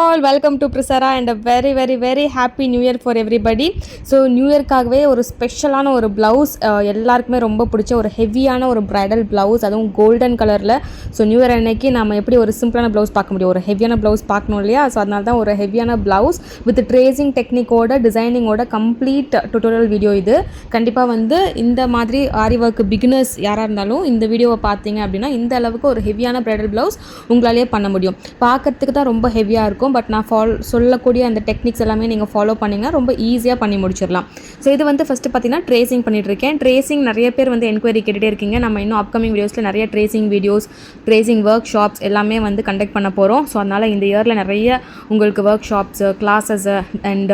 all, welcome to Prisara and a very happy new year for everybody. So new year காகவே ஒரு ஸ்பெஷலான ஒரு blouse எல்லாருக்குமே ரொம்ப பிடிச்ச ஒரு ஹெவியான ஒரு பிரைடல் ப்ளவுஸ், அதுவும் கோல்டன் கலரில். ஸோ நியூ இயர் அன்னைக்கு நம்ம எப்படி ஒரு சிம்பிளான ப்ளவுஸ் பார்க்க முடியும், ஒரு ஹெவியான ப்ளவுஸ் பார்க்கணும் இல்லையா? ஸோ அதனால தான் ஒரு ஹெவியான ப்ளவுஸ் வித் ட்ரேசிங் டெக்னிக்கோட டிசைனிங்கோட கம்ப்ளீட் டுட்டோரியல் வீடியோ இது. கண்டிப்பாக வந்து இந்த மாதிரி ஆரி ஒர்க் பிகினர்ஸ் யாராக இருந்தாலும் இந்த வீடியோவை பார்த்தீங்க அப்படின்னா இந்த அளவுக்கு ஒரு ஹெவியான பிரைடல் ப்ளவுஸ் உங்களாலேயே பண்ண முடியும். பார்க்கறதுக்கு தான் ரொம்ப ஹெவியாக இருக்கும், பட் நான் சொல்லக்கூடிய அந்த டெக்னிக்ஸ் எல்லாமே நீங்கள் ஃபாலோ பண்ணிங்கன்னா ரொம்ப ஈஸியாக பண்ணி முடிச்சிடலாம். ஸோ இது வந்து ஃபஸ்ட்டு பார்த்தீங்கன்னா ட்ரேசிங் பண்ணிகிட்ருக்கேன். ட்ரேசிங் நிறைய பேர் வந்து என்கொயரி கேட்டுகிட்டே இருக்கீங்க. நம்ம இன்னும் அப்கமிங் வீடியோஸில் நிறைய tracing videos, tracing work shops எல்லாமே வந்து கண்டக்ட் பண்ண போகிறோம். ஸோ அதனால் இந்த இயரில் நிறைய உங்களுக்கு workshops, classes and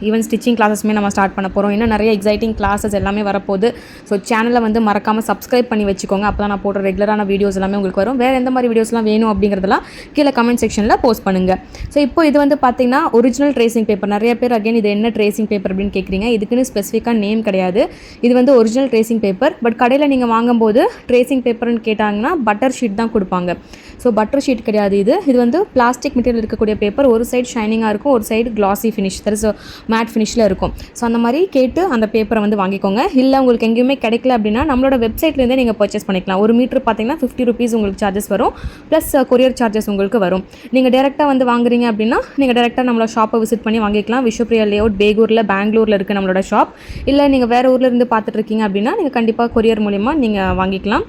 even stitching கிளாஸஸ்மே நம்ம ஸ்டார்ட் பண்ண போகிறோம். இன்னும் நிறைய எக்ஸைட்டிங் கிளாஸஸ் எல்லாமே வரப்போகுது. ஸோ சேனலை வந்து மறக்காமல் சப்ஸ்கிரைப் பண்ணி வச்சுக்கோங்க. அப்போ தான் நான் போடுற ரெகுலரான வீடியோஸ் எல்லாமே உங்களுக்கு வரும். வேறு எந்த மாதிரி வீடியோஸ்லாம் வேணும் அப்படிங்கிறதெல்லாம் கீழே கமெண்ட் செக்ஷனில் போஸ்ட் பண்ணுங்கள். ஸோ இப்போ இது வந்து பார்த்தீங்கன்னா ஒரிஜினல் ட்ரேசிங் பேப்பர். நிறைய பேர் அகைன் இது என்ன ட்ரேசிங் பேப்பர் அப்படின்னு கேட்குறீங்க. இதுக்குன்னு ஸ்பெசிஃபிக்காக நேம் கிடையாது. இது வந்து ஒரிஜினல் ட்ரேசிங் பேப்பர். பட் கடையில் நீங்கள் வாங்கும்போது ட்ரேசிங் பேப்பர்னு கேட்டாங்கன்னா பட்டர் ஷீட் தான் கொடுப்பாங்க. ஸோ பட்டர் ஷீட் கிடையாது இது வந்து பிளாஸ்டிக் மெட்டீரியல் இருக்கக்கூடிய பேப்பர். ஒரு சைடு ஷைனிங்காக இருக்கும், ஒரு side glossy finish, that is matte ஃபினிஷில் இருக்கும். ஸோ அந்த மாதிரி கேட்டு அந்த பேப்பரை வந்து வாங்கிக்கோங்க. இல்லை உங்களுக்கு எங்கேயுமே கிடைக்கல அப்படின்னா நம்மளோட வெப்சைட்லேருந்தே நீங்கள் பர்ச்சேஸ் பண்ணிக்கலாம். ஒரு மீட்டர் பார்த்தீங்கன்னா 50 rupees உங்களுக்கு சார்ஜஸ் வரும், ப்ளஸ் கொரியர் சார்ஜஸ் உங்களுக்கு வரும். நீங்கள் டேரெக்டாக வந்து வாங்குறீங்க அப்படின்னா நீங்கள் டேரெக்டாக நம்மளோட ஷாப்பை விசிட் பண்ணி வாங்கிக்கலாம். விஸ்வபிரியா லேஅவுட் பேகூரில், பெங்களூரில் இருக்குது நம்மளோட ஷாப். இல்லை நீங்கள் வேறு ஊரில் இருந்து பார்த்துட்டு இருக்கீங்க அப்படின்னா நீங்கள் கண்டிப்பாக கொரியர் மூலிமா நீங்கள் வாங்கிக்கலாம்.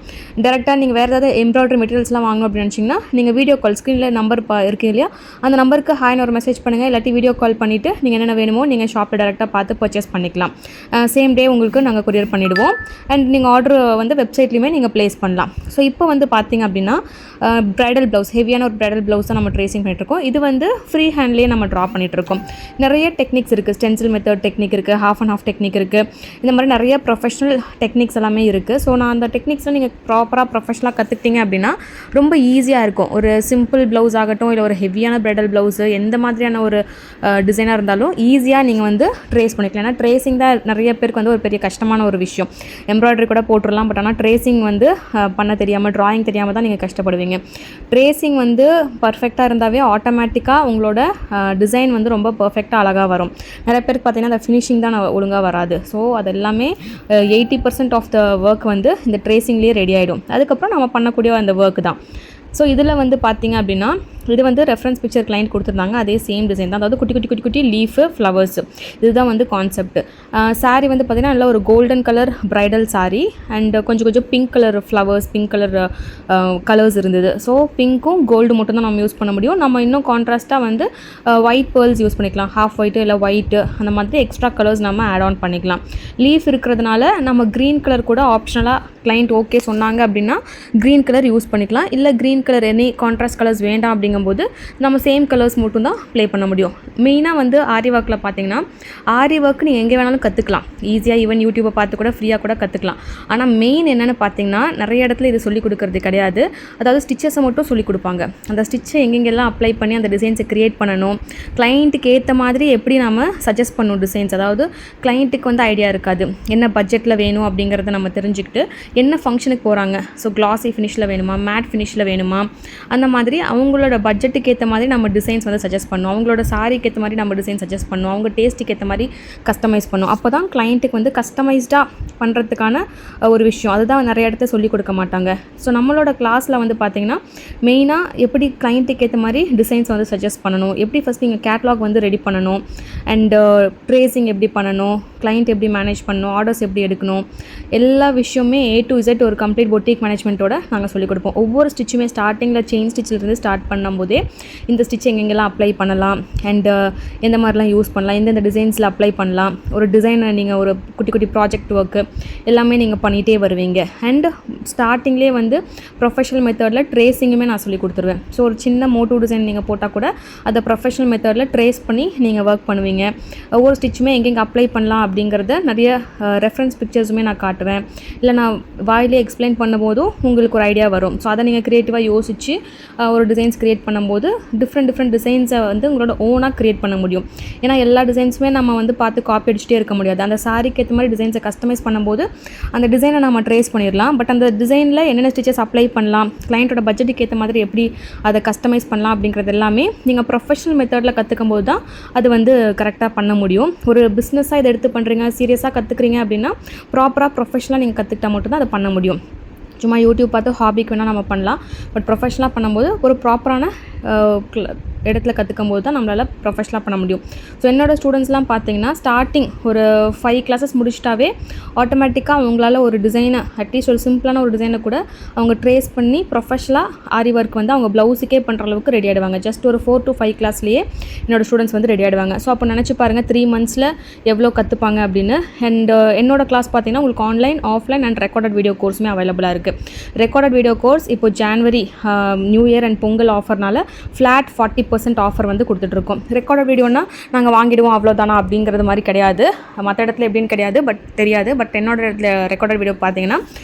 டேரெக்டாக நீங்கள் வேறு ஏதாவது எம்ப்ராய்டரி மெட்டீரியல்ஸ்லாம் வாங்கணும் அப்படின்னு நினச்சிங்கன்னா நீங்கள் வீடியோ கால், ஸ்க்ரீனில் நம்பர் இருக்குது இல்லையா, அந்த நம்பருக்கு ஹாய்னு ஒரு மெசேஜ் பண்ணுங்கள். இல்லாட்டி வீடியோ கால் பண்ணிவிட்டு நீங்கள் என்னென்ன வேணுமோ நீங்கள் ஷாப்பில் டேரெக்டாக பார்த்து பர்ச்சேஸ் பண்ணிக்கலாம். சேம் டே உங்களுக்கு நாங்கள் கொரியர் பண்ணிவிடுவோம். அண்ட் நீங்கள் ஆர்டர் வந்து வெப்சைட்லேயுமே நீங்கள் ப்ளேஸ் பண்ணலாம். ஸோ இப்போ வந்து பார்த்தீங்க அப்படின்னா பிரைடல் ப்ளவுஸ், ஹெவியான ஒரு பிரைடல் ப்ளவுஸ் தான் நம்ம ட்ரேசிங் பண்ணிகிட்ருக்கோம். இது வந்து ஃப்ரீ ஹேண்ட்லேயே நம்ம ட்ரா பண்ணிகிட்ருக்கோம். நிறைய டெக்னிக்ஸ் இருக்குது. ஸ்டென்சில் மெத்தட் டெக்னிக் இருக்குது, ஹாஃப் அண்ட் ஹாஃப் டெக்னிக் இருக்குது. இந்த மாதிரி நிறைய ப்ரொஃபஷனல் டெக்னிக்ஸ் எல்லாமே இருக்குது. ஸோ நான் அந்த டெக்னிக்ஸில் நீங்கள் ப்ராப்பராக ப்ரொஃபஷனலாக கற்றுக்கிட்டீங்க அப்படின்னா ரொம்ப ஈஸியாக இருக்கும். ஒரு சிம்பிள் ப்ளவுஸ் ஆகட்டும், இல்லை ஒரு ஹெவியான பிரைடல் ப்ளவுஸு, எந்த மாதிரியான ஒரு டிசைனாக இருந்தாலும் ஈஸியாக நீங்கள் வந்து ட்ரேஸ் பண்ணிக்கலாம். ஏன்னா ட்ரேசிங் தான் நிறைய பேருக்கு வந்து ஒரு பெரிய கஷ்டமான ஒரு விஷயம். எம்ப்ராய்டரி கூட போட்டுடலாம், பட் ஆனால் ட்ரேசிங் வந்து பண்ண தெரியாமல், ட்ராயிங் தெரியாமல் தான் நீங்கள் கஷ்டப்படுவீங்க. ட்ரேசிங் வந்து பர்ஃபெக்டாக இருந்தாவே ஆட்டோமேட்டிக்காக உங்களோட டிசைன் வந்து ரொம்ப பர்ஃபெக்டாக அழகாக வரும். நிறைய பேருக்கு பார்த்தீங்கன்னா அந்த ஃபினிஷிங் தான் ஒழுங்காக வராது. ஸோ அது எல்லாமே 80% ஆஃப் த ஒர்க் வந்து இந்த ட்ரேசிங்லேயே ரெடி ஆகிடும். அதுக்கப்புறம் நம்ம பண்ணக்கூடிய அந்த ஒர்க் தான். ஸோ இதில் வந்து பார்த்திங்க அப்படின்னா இது வந்து ரெஃபரன்ஸ் பிக்சர் கிளைண்ட் கொடுத்துருந்தாங்க. அதே சேம் டிசைன் தான், அதாவது குட்டி குட்டி குட்டி குட்டி லீஃபு, ஃப்ளவர்ஸ். இதுதான் வந்து கான்செப்ட். சாரீ வந்து பார்த்திங்கன்னா நல்ல ஒரு golden colour bridal sari and கொஞ்சம் pink colour flowers, pink colour colours இருந்தது. ஸோ பிங்க்கும் கோல்டு மட்டும் தான் நம்ம யூஸ் பண்ண முடியும். நம்ம இன்னும் கான்ட்ராஸ்ட்டாக வந்து ஒயிட் பேர்ல்ஸ் யூஸ் பண்ணிக்கலாம், ஹாஃப் ஒயிட்டு இல்லை ஒயிட்டு, அந்த மாதிரி எக்ஸ்ட்ரா கலர்ஸ் நம்ம ஆட் ஆன் பண்ணிக்கலாம். லீஃப் இருக்கிறதுனால நம்ம க்ரீன் கலர் கூட ஆப்ஷனலாக கிளைண்ட் ஓகே சொன்னாங்க அப்படின்னா க்ரீன் கலர் யூஸ் பண்ணிக்கலாம். இல்லை green colour any contrast colours வேண்டாம் அப்படிங்கும்போது நம்ம சேம் கலர்ஸ் மட்டும் தான் ப்ளே பண்ண முடியும். மெயினாக வந்து ஆரி ஒர்க்கில் பார்த்தீங்கன்னா ஆரி ஒர்க் நீங்கள் எங்கே வேணாலும் கற்றுக்கலாம். ஈஸியாக ஈவன் யூடியூப்பை பார்த்து கூட ஃப்ரீயாக கூட கற்றுக்கலாம். ஆனால் மெயின் என்னென்னு பார்த்தீங்கன்னா நிறைய இடத்துல இது சொல்லிக் கொடுக்கறது கிடையாது. அதாவது ஸ்டிச்சஸை மட்டும் சொல்லிக் கொடுப்பாங்க. அந்த ஸ்டிச்சை எங்கெங்கெல்லாம் அப்ளை பண்ணி அந்த டிசைன்ஸை க்ரியேட் பண்ணணும், கிளைண்ட்டுக்கு ஏற்ற மாதிரி எப்படி நம்ம சஜஸ்ட் பண்ணணும் டிசைன்ஸ். அதாவது கிளைண்ட்டுக்கு வந்து ஐடியா இருக்காது, என்ன பட்ஜெட்டில் வேணும் அப்படிங்கிறத நம்ம தெரிஞ்சுக்கிட்டு என்ன ஃபங்க்ஷனுக்கு போகிறாங்க, ஸோ கிளாசி ஃபினிஷில் வேணுமா, மேட் ஃபினிஷில் வேணுமா, அந்த மாதிரி அவங்களோட பட்ஜெட்டுக்கு ஏற்ற மாதிரி நம்ம டிசைன்ஸ் வந்து சஜஸ்ட் பண்ணணும். அவங்களோட சாரிக்கு ஏற்ற மாதிரி நம்ம டிசைன் சஜஸ்ட் பண்ணணும். அவங்க டேஸ்ட்டுக்கு ஏற்ற மாதிரி கஸ்டமைஸ் பண்ணணும். அப்போ தான் கிளைண்ட்டுக்கு வந்து கஸ்டமைஸ்டாக பண்ணுறதுக்கான ஒரு விஷயம். அதுதான் நிறைய இடத்த சொல்லிக் கொடுக்க மாட்டாங்க. ஸோ நம்மளோட கிளாஸில் வந்து பார்த்திங்கன்னா மெயினாக எப்படி கிளைண்ட்டுக்கு ஏற்ற மாதிரி டிசைன்ஸ் வந்து சஜஸ்ட் பண்ணணும், எப்படி ஃபஸ்ட் நீங்கள் கேட்லாக் வந்து ரெடி பண்ணணும், அண்டு ட்ரேசிங் எப்படி பண்ணணும், கிளைண்ட் எப்படி மேனேஜ் பண்ணணும், ஆர்டர்ஸ் எப்படி எடுக்கணும், எல்லா விஷயமே A to Z ஒரு கம்ப்ளீட் பொட்டிக் மேனேஜ்மெண்ட்டோட நாங்கள் சொல்லிக் கொடுப்போம். ஒவ்வொரு ஸ்டிச்சுமே ஸ்டார்டிங்கில் செயின் ஸ்டிச்சிலிருந்து ஸ்டார்ட் பண்ணும்போதே இந்த ஸ்டிச் எங்கெங்கெல்லாம் அப்ளை பண்ணலாம் அண்டு எந்த மாதிரிலாம் யூஸ் பண்ணலாம், எந்தெந்த டிசைன்ஸில் அப்ளை பண்ணலாம், ஒரு டிசைனை நீங்கள் ஒரு குட்டி குட்டி ப்ராஜெக்ட் ஒர்க்கு எல்லாமே நீங்கள் பண்ணிகிட்டே வருவீங்க. அண்டு ஸ்டார்டிங்லேயே வந்து ப்ரொஃபஷனல் மெத்தடில் ட்ரேசிங்குமே நான் சொல்லி கொடுத்துருவேன். ஸோ ஒரு சின்ன மோட்டிவ் டிசைன் நீங்கள் போட்டால் கூட அதை ப்ரொஃபஷனல் மெத்தடில் ட்ரேஸ் பண்ணி நீங்கள் ஒர்க் பண்ணுவீங்க. ஒவ்வொரு ஸ்டிச்சுமே எங்கெங்கே அப்ளை பண்ணலாம் அப்படிங்கிறத நிறைய ரெஃபரன்ஸ் பிக்சர்ஸுமே நான் காட்டுவேன். இல்லை நான் வாயிலே எக்ஸ்பிளைன் பண்ணும்போதும் உங்களுக்கு ஒரு ஐடியா வரும். ஸோ அதை நீங்கள் க்ரியேட்டிவாக யோசித்து ஒரு டிசைன்ஸ் க்ரியேட் பண்ணும்போது டிஃப்ரெண்ட் டிசைன்ஸை வந்து உங்களோட ஓனாக க்ரியேட் பண்ண முடியும். ஏன்னா எல்லா டிசைன்ஸுமே நம்ம வந்து பார்த்து காப்பி அடிச்சுட்டே இருக்க முடியாது. அந்த சாரிக்கு ஏற்ற மாதிரி டிசைன்ஸை கஸ்டமைஸ் பண்ணும்போது அந்த டிசைனை நம்ம ட்ரேஸ் பண்ணிடலாம். பட் அந்த டிசைனில் என்னென்ன ஸ்டிச்சஸ் அப்ளை பண்ணலாம், கிளைண்ட்டோட பட்ஜெட்டுக்கு ஏற்ற மாதிரி எப்படி அதை கஸ்டமைஸ் பண்ணலாம் அப்படிங்கிறது எல்லாமே நீங்கள் ப்ரொஃபஷனல் மெத்தடில் கற்றுக்கும் போது தான் அது வந்து கரெக்டாக பண்ண முடியும். ஒரு பிஸ்னஸாக இதை எடுத்து பண்ணுறீங்க, சீரியஸாக கற்றுக்குறீங்க அப்படின்னா ப்ராப்பராக ப்ரொஃபஷனலாக நீங்கள் கற்றுக்கிட்டால் மட்டும்தான் அதை பண்ண முடியும். சும்மா யூடியூப் பார்த்து ஹாபிக்கு வேணால் நம்ம பண்ணலாம். பட் ப்ரொஃபஷனலாக பண்ணும்போது ஒரு ப்ராப்பரான இடத்துல கற்றுக்கும் போது தான் நம்மளால் ப்ரொஃபஷனலாக பண்ண முடியும். ஸோ என்னோடய ஸ்டூடெண்ட்ஸ்லாம் பார்த்தீங்கன்னா ஸ்டார்டிங் ஒரு 5 கிளாஸஸ் முடிச்சிட்டாவே ஆட்டோமேட்டிக்காக அவங்களால ஒரு டிசைனை அட்லீஸ்ட் ஒரு சிம்பிளான ஒரு டிசைனை கூட அவங்க ட்ரேஸ் பண்ணி ப்ரொஃபஷனலாக ஆரி ஒர்க் வந்து அவங்க ப்ளவுஸுக்கே பண்ணுற அளவுக்கு ரெடி ஆகிடுவாங்க. ஜஸ்ட் ஒரு 4 to 5 கிளாஸ்லேயே என்னோடய ஸ்டூடெண்ட்ஸ் வந்து ரெடி ஆகிடுவாங்க. ஸோ அப்போ நினச்சி பாருங்கள் 3 monthஸில் எவ்வளோ கற்றுப்பாங்க அப்படின்னு. அண்ட் என்னோட கிளாஸ் பார்த்தீங்கன்னா உங்களுக்கு online, offline and recorded video கோர்ஸுமே அவைலபிளாக இருக்குது. ரெக்கார்டட் வீடியோ கோர்ஸ் இப்போ January new year and Pongal ஆஃபர்னால ஃப்ளாட் 40% ஆஃபர் வந்து கொடுத்துட்ருக்கோம். ரெக்கார்டட் வீடியோனா நாங்கள் வாங்கிடுவோம் அவ்வளோதானா அப்படிங்கிறது மாதிரி கிடையாது. மற்ற இடத்துல எப்படின்னு கிடையாது, பட் தெரியாது. பட் என்னோட இடத்துல ரெக்கார்டட் வீடியோ பார்த்தீங்கன்னா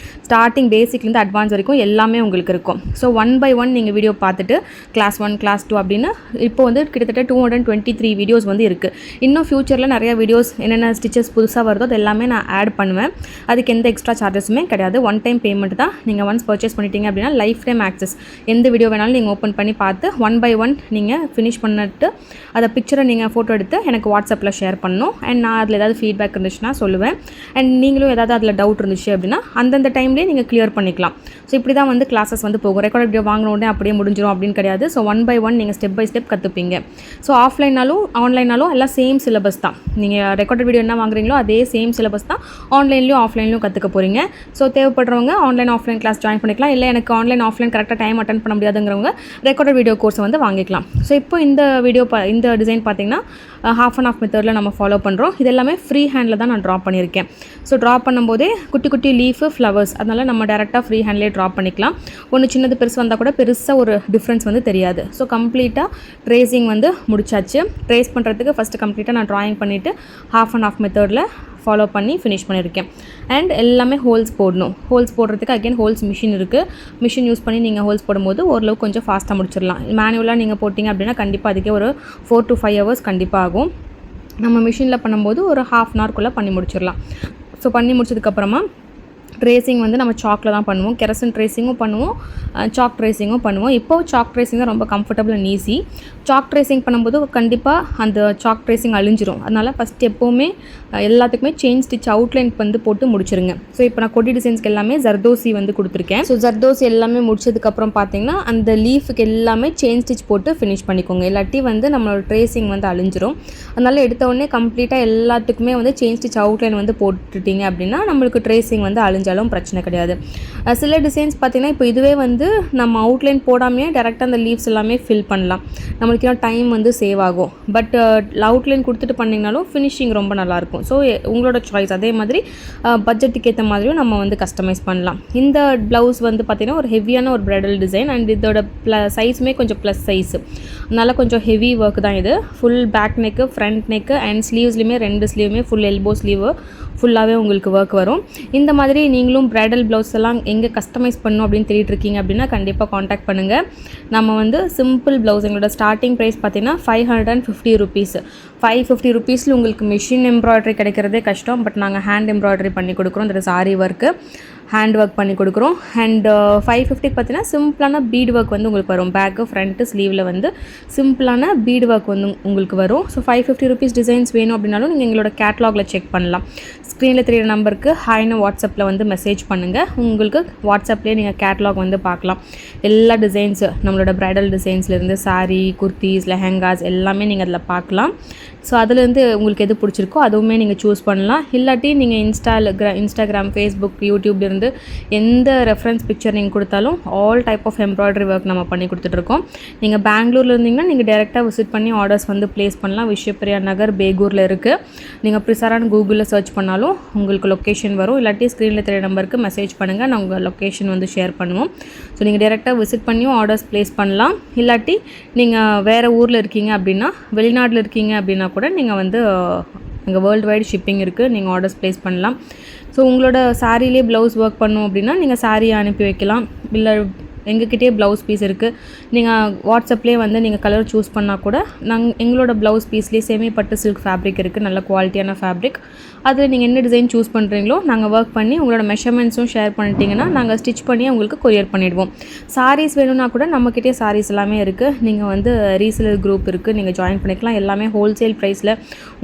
ஸ்டார்டிங் பேசிக்லேருந்து அட்வான்ஸ் வரைக்கும் எல்லாமே உங்களுக்கு இருக்கும். ஸோ 1 by 1 நீங்கள் வீடியோ பார்த்துட்டு கிளாஸ் 1 கிளாஸ் 2 அப்படின்னு இப்போ வந்து கிட்டத்தட்ட 223 வீடியோஸ் வந்து இருக்குது. இன்னும் ஃப்யூச்சரில் நிறைய வீடியோஸ் என்னென்ன ஸ்டிச்சஸ் புதுசாக வருதோ அது எல்லாமே நான் ஆட் பண்ணுவேன். அதுக்கு எந்த எக்ஸ்ட்ரா சார்ஜஸுமே கிடையாது. 1 time பேமெண்ட் தான். நீங்கள் ஒன்ஸ் பர்ச்சேஸ் பண்ணிட்டீங்க அப்படின்னா லைஃப் டைம் ஆக்சஸ். எந்த வீடியோ வேணாலும் நீங்கள் ஓப்பன் பண்ணி பார்த்து 1 by 1 நீங்கள் ஃபினிஷ் பண்ணிட்டு அதை பிக்சரை நீங்கள் ஃபோட்டோ எடுத்து எனக்கு வாட்ஸ்அப்பில் ஷேர் பண்ணணும். அண்ட் நான் அதில் ஏதாவது ஃபீட்பேக் இருந்துச்சுன்னா சொல்லுவேன். அண்ட் நீங்களும் ஏதாவது அதில் டவுட் இருந்துச்சு அப்படின்னா அந்தந்த டைம்லேயே நீங்கள் கிளியர் பண்ணிக்கலாம். ஸோ இப்படி தான் வந்து கிளாஸஸ் வந்து போகும். ரெக்கார்ட் வீடியோ வாங்கின உடனே அப்படியே முடிஞ்சிடும் அப்படின்னு கிடையாது. ஸோ 1 by 1 நீங்கள் ஸ்டெப் பை ஸ்டெப் கற்றுப்பீங்க. ஸோ ஆஃப்லைனாலும் ஆன்லைனாலும் எல்லாம் சேம் சிலபஸ் தான். நீங்கள் ரெக்கார்டட் வீடியோ என்ன வாங்குறீங்களோ அதே சேம் சிலபஸ் தான் ஆன்லைன்லையும் ஆஃப்லைன்லையும் கற்றுக்க போகிறீங்க. ஸோ தேவைப்படுறவங்க ஆன்லைன் ஆஃப்லைன் கிளாஸ் ஜாயின் பண்ணிக்கலாம். இல்லை எனக்கு ஆன்லைன் ஆஃப்லைன் கரெக்டாக டைம் அட்டன் பண்ண முடியாதுங்கிறவங்க ரெக்கார்டட் வீடியோ கோர்ஸை வந்து வாங்கிக்கலாம். ஸோ இப்போ இந்த இந்த டிசைன் பார்த்தீங்கன்னா half and half மெத்தடில் நம்ம ஃபாலோ பண்ணுறோம். இது எல்லாமே ஃப்ரீ ஹேண்டில் தான் நான் ட்ரா பண்ணியிருக்கேன். ஸோ ட்ரா பண்ணும்போதே குட்டி குட்டி லீஃபு, ஃப்ளவர்ஸ், அதனால் நம்ம டேரெக்டாக ஃப்ரீ ஹேண்ட்லேயே ட்ரா பண்ணிக்கலாம். ஒன்று சின்னது பெருசு வந்தால் கூட பெருசாக ஒரு டிஃப்ரென்ஸ் வந்து தெரியாது. ஸோ கம்ப்ளீட்டாக ட்ரேசிங் வந்து முடிச்சாச்சு. ட்ரேஸ் பண்ணுறதுக்கு ஃபஸ்ட்டு கம்ப்ளீட்டாக நான் ட்ராயிங் பண்ணிவிட்டு half and half மெத்தடில் ஃபாலோ பண்ணி ஃபினிஷ் பண்ணியிருக்கேன். அண்ட் எல்லாமே ஹோல்ஸ் போடணும். ஹோல்ஸ் போடுறதுக்கு அகைன் ஹோல்ஸ் மிஷின் இருக்குது. மிஷின் யூஸ் பண்ணி நீங்கள் ஹோல்ஸ் போடும்போது ஓரளவுக்கு கொஞ்சம் ஃபாஸ்ட்டாக முடிச்சிடலாம். மேனுவலாக நீங்கள் போட்டிங்க அப்படின்னா கண்டிப்பாக அதுக்கே ஒரு 4 to 5 hours கண்டிப்பாக ஆகும். நம்ம மிஷினில் பண்ணும்போது ஒரு ½ an hour பண்ணி முடிச்சிடலாம். ஸோ பண்ணி முடிச்சதுக்கப்புறமா ட்ரேசிங் வந்து நம்ம சாக்கில் தான் பண்ணுவோம். கெரசின் ட்ரேசிங்கும் பண்ணுவோம், சாக் ட்ரேசிங்கும் பண்ணுவோம். இப்போது சாக் ட்ரேசிங் தான் ரொம்ப comfortable and easy. Chalk tracing பண்ணும்போது கண்டிப்பாக அந்த சாக் ட்ரேசிங் அழிஞ்சிரும். அதனால் ஃபஸ்ட் எப்போவுமே எல்லாத்துக்குமே செயின் ஸ்டிச் அவுட்லைன் வந்து போட்டு முடிச்சிருங்க. ஸோ இப்போ நான் கொடி டிசைன்ஸ்க்கு எல்லாமே ஜர்தோசி வந்து கொடுத்துருக்கேன். ஸோ ஜர்தோசி எல்லாமே முடிச்சதுக்கப்புறம் பார்த்தீங்கன்னா அந்த லீஃபுக்கு எல்லாமே செயின் ஸ்டிச் போட்டு ஃபினிஷ் பண்ணிக்கோங்க. இல்லாட்டி வந்து நம்மளோட ட்ரேசிங் வந்து அழிஞ்சிரும். அதனால் எடுத்தவுடனே கம்ப்ளீட்டாக எல்லாத்துக்குமே வந்து செயின் ஸ்டிச் அவுட்லைன் வந்து போட்டுட்டீங்க அப்படின்னா நம்மளுக்கு ட்ரேசிங் வந்து அழிஞ்சாலும் பிரச்சனை கிடையாது. சில டிசைன்ஸ் பார்த்தீங்கன்னா இப்போ இதுவே வந்து நம்ம அவுட்லைன் போடாமையே டேரெக்டாக அந்த லீவ்ஸ் எல்லாமே ஃபில் பண்ணலாம். நம்மளுக்கு டைம் வந்து சேவ் ஆகும். பட் அவுட்லைன் கொடுத்துட்டு பண்ணிங்கனாலும் ஃபினிஷிங் ரொம்ப நல்லாயிருக்கும். ஸோ உங்களோட சாய்ஸ். அதே மாதிரி பட்ஜெட்டுக்கு ஏற்ற மாதிரியும் நம்ம வந்து கஸ்டமைஸ் பண்ணலாம். இந்த ப்ளவுஸ் வந்து பார்த்திங்கன்னா ஒரு ஹெவியான ஒரு ப்ரைடல் டிசைன் அண்ட் இதோட சைஸுமே கொஞ்சம் ப்ளஸ் சைஸு, அதனால் கொஞ்சம் ஹெவி ஒர்க் தான் இது. Full back neck, front neck and ஸ்லீவ்ஸ்லையுமே 2 ஸ்லீவுமே ஃபுல் எல்போ ஸ்லீவு ஃபுல்லாகவே உங்களுக்கு ஒர்க் வரும். இந்த மாதிரி நீங்களும் ப்ரைடல் ப்ளவுஸ் எல்லாம் எங்கே கஸ்டமைஸ் பண்ணணும் அப்படின்னு தேடிட்டுருக்கீங்க அப்படின்னா கண்டிப்பாக காண்டாக்ட் பண்ணுங்கள். நம்ம வந்து சிம்பிள் ப்ளவுஸ் எங்களோட ஸ்டார்டிங் ப்ரைஸ் பார்த்தீங்கன்னா 550 rupees. 550 rupeesல உங்களுக்கு மிஷின் எம்ப்ராய்டரி கிடைக்கிறதே கஷ்டம். பட் நாங்கள் ஹேண்ட் எம்ப்ராய்டரி பண்ணி கொடுக்குறோம். That is aari work, hand work பண்ணி கொடுக்குறோம். அண்ட் 550 பார்த்தீங்கன்னா சிம்பிளான பீட் ஒர்க் வந்து உங்களுக்கு வரும். பேக்கு, ஃப்ரண்ட்டு, ஸ்லீவில் வந்து சிம்பிளான பீட் ஒர்க் வந்து உங்களுக்கு வரும். ஸோ 550 rupees டிசைன்ஸ் வேணும் அப்படின்னாலும் நீங்கள் எங்களோட கேட்லாகில் செக் பண்ணலாம். ஸ்க்ரீனில் தெரியிற நம்பருக்கு ஹாய்னு வாட்ஸ்அப்பில் வந்து மெசேஜ் பண்ணுங்கள். உங்களுக்கு வாட்ஸ்அப்லேயே நீங்கள் கேட்லாக் வந்து பார்க்கலாம். எல்லா டிசைன்ஸு நம்மளோட ப்ரைடல் டிசைன்ஸ்லேருந்து சாரீ, குர்த்திஸ், லெஹங்காஸ் எல்லாமே நீங்கள் அதில் பார்க்கலாம். ஸோ அதுலேருந்து உங்களுக்கு எது பிடிச்சிருக்கோ அதுவுமே நீங்கள் சூஸ் பண்ணலாம். இல்லாட்டி நீங்கள் இன்ஸ்டாகிராம், ஃபேஸ்புக், யூடியூப்லேருந்து எந்த ரெஃபரன்ஸ் பிக்சர் நீங்கள் கொடுத்தாலும் all type of embroidery work நம்ம பண்ணி கொடுத்துட்ருக்கோம். நீங்கள் பெங்களூரில் இருந்தீங்கன்னா நீங்கள் டேரெக்டாக விசிட் பண்ணி ஆர்டர்ஸ் வந்து ப்ளேஸ் பண்ணலாம். விஸ்வபிரியா நகர், பேகூரில் இருக்குது. நீங்கள் ப்ரிசாரான்னு கூகுளில் சர்ச் பண்ணாலும் உங்களுக்கு லொக்கேஷன் வரும். இல்லாட்டி ஸ்க்ரீனில் தெரிய நம்பருக்கு மெசேஜ் பண்ணுங்கள், நான் உங்கள் லொக்கேஷன் வந்து ஷேர் பண்ணுவோம். ஸோ நீங்கள் டேரெக்டாக விசிட் பண்ணியும் ஆர்டர்ஸ் ப்ளேஸ் பண்ணலாம். இல்லாட்டி நீங்கள் வேறு ஊரில் இருக்கீங்க அப்படின்னா, வெளிநாட்டில் இருக்கீங்க அப்படின்னா கூட நீங்கள் வந்து அங்கே வேர்ல்டு வைடு ஷிப்பிங் இருக்குது, நீங்கள் ஆர்டர்ஸ் ப்ளேஸ் பண்ணலாம். ஸோ உங்களோட சாரீலே ப்ளவுஸ் ஒர்க் பண்ணோம் அப்படின்னா நீங்கள் சாரியை அனுப்பி வைக்கலாம். இல்லை எங்ககிட்டே ப்ளவுஸ் பீஸ் இருக்குது, நீங்கள் வாட்ஸ்அப்லேயே வந்து நீங்கள் கலர் சூஸ் பண்ணால் கூட எங்களோட ப்ளவுஸ் பீஸ்லேயே செமி பட்டு சில்க் ஃபேப்ரிக் இருக்குது, நல்ல குவாலிட்டியான ஃபேப்ரிக். அதில் நீங்கள் என்ன டிசைன் சூஸ் பண்ணுறீங்களோ நாங்கள் ஒர்க் பண்ணி உங்களோட மெஷர்மெண்ட்ஸும் ஷேர் பண்ணிட்டீங்கன்னா நாங்கள் ஸ்டிச் பண்ணி உங்களுக்கு கொரியர் பண்ணிவிடுவோம். சாரீஸ் வேணும்னா கூட நம்மக்கிட்டே சாரீஸ் எல்லாமே இருக்குது. நீங்கள் வந்து ரீசேலர் குரூப் இருக்குது, நீங்கள் ஜாயின் பண்ணிக்கலாம். எல்லாமே ஹோல்சேல் ப்ரைஸில்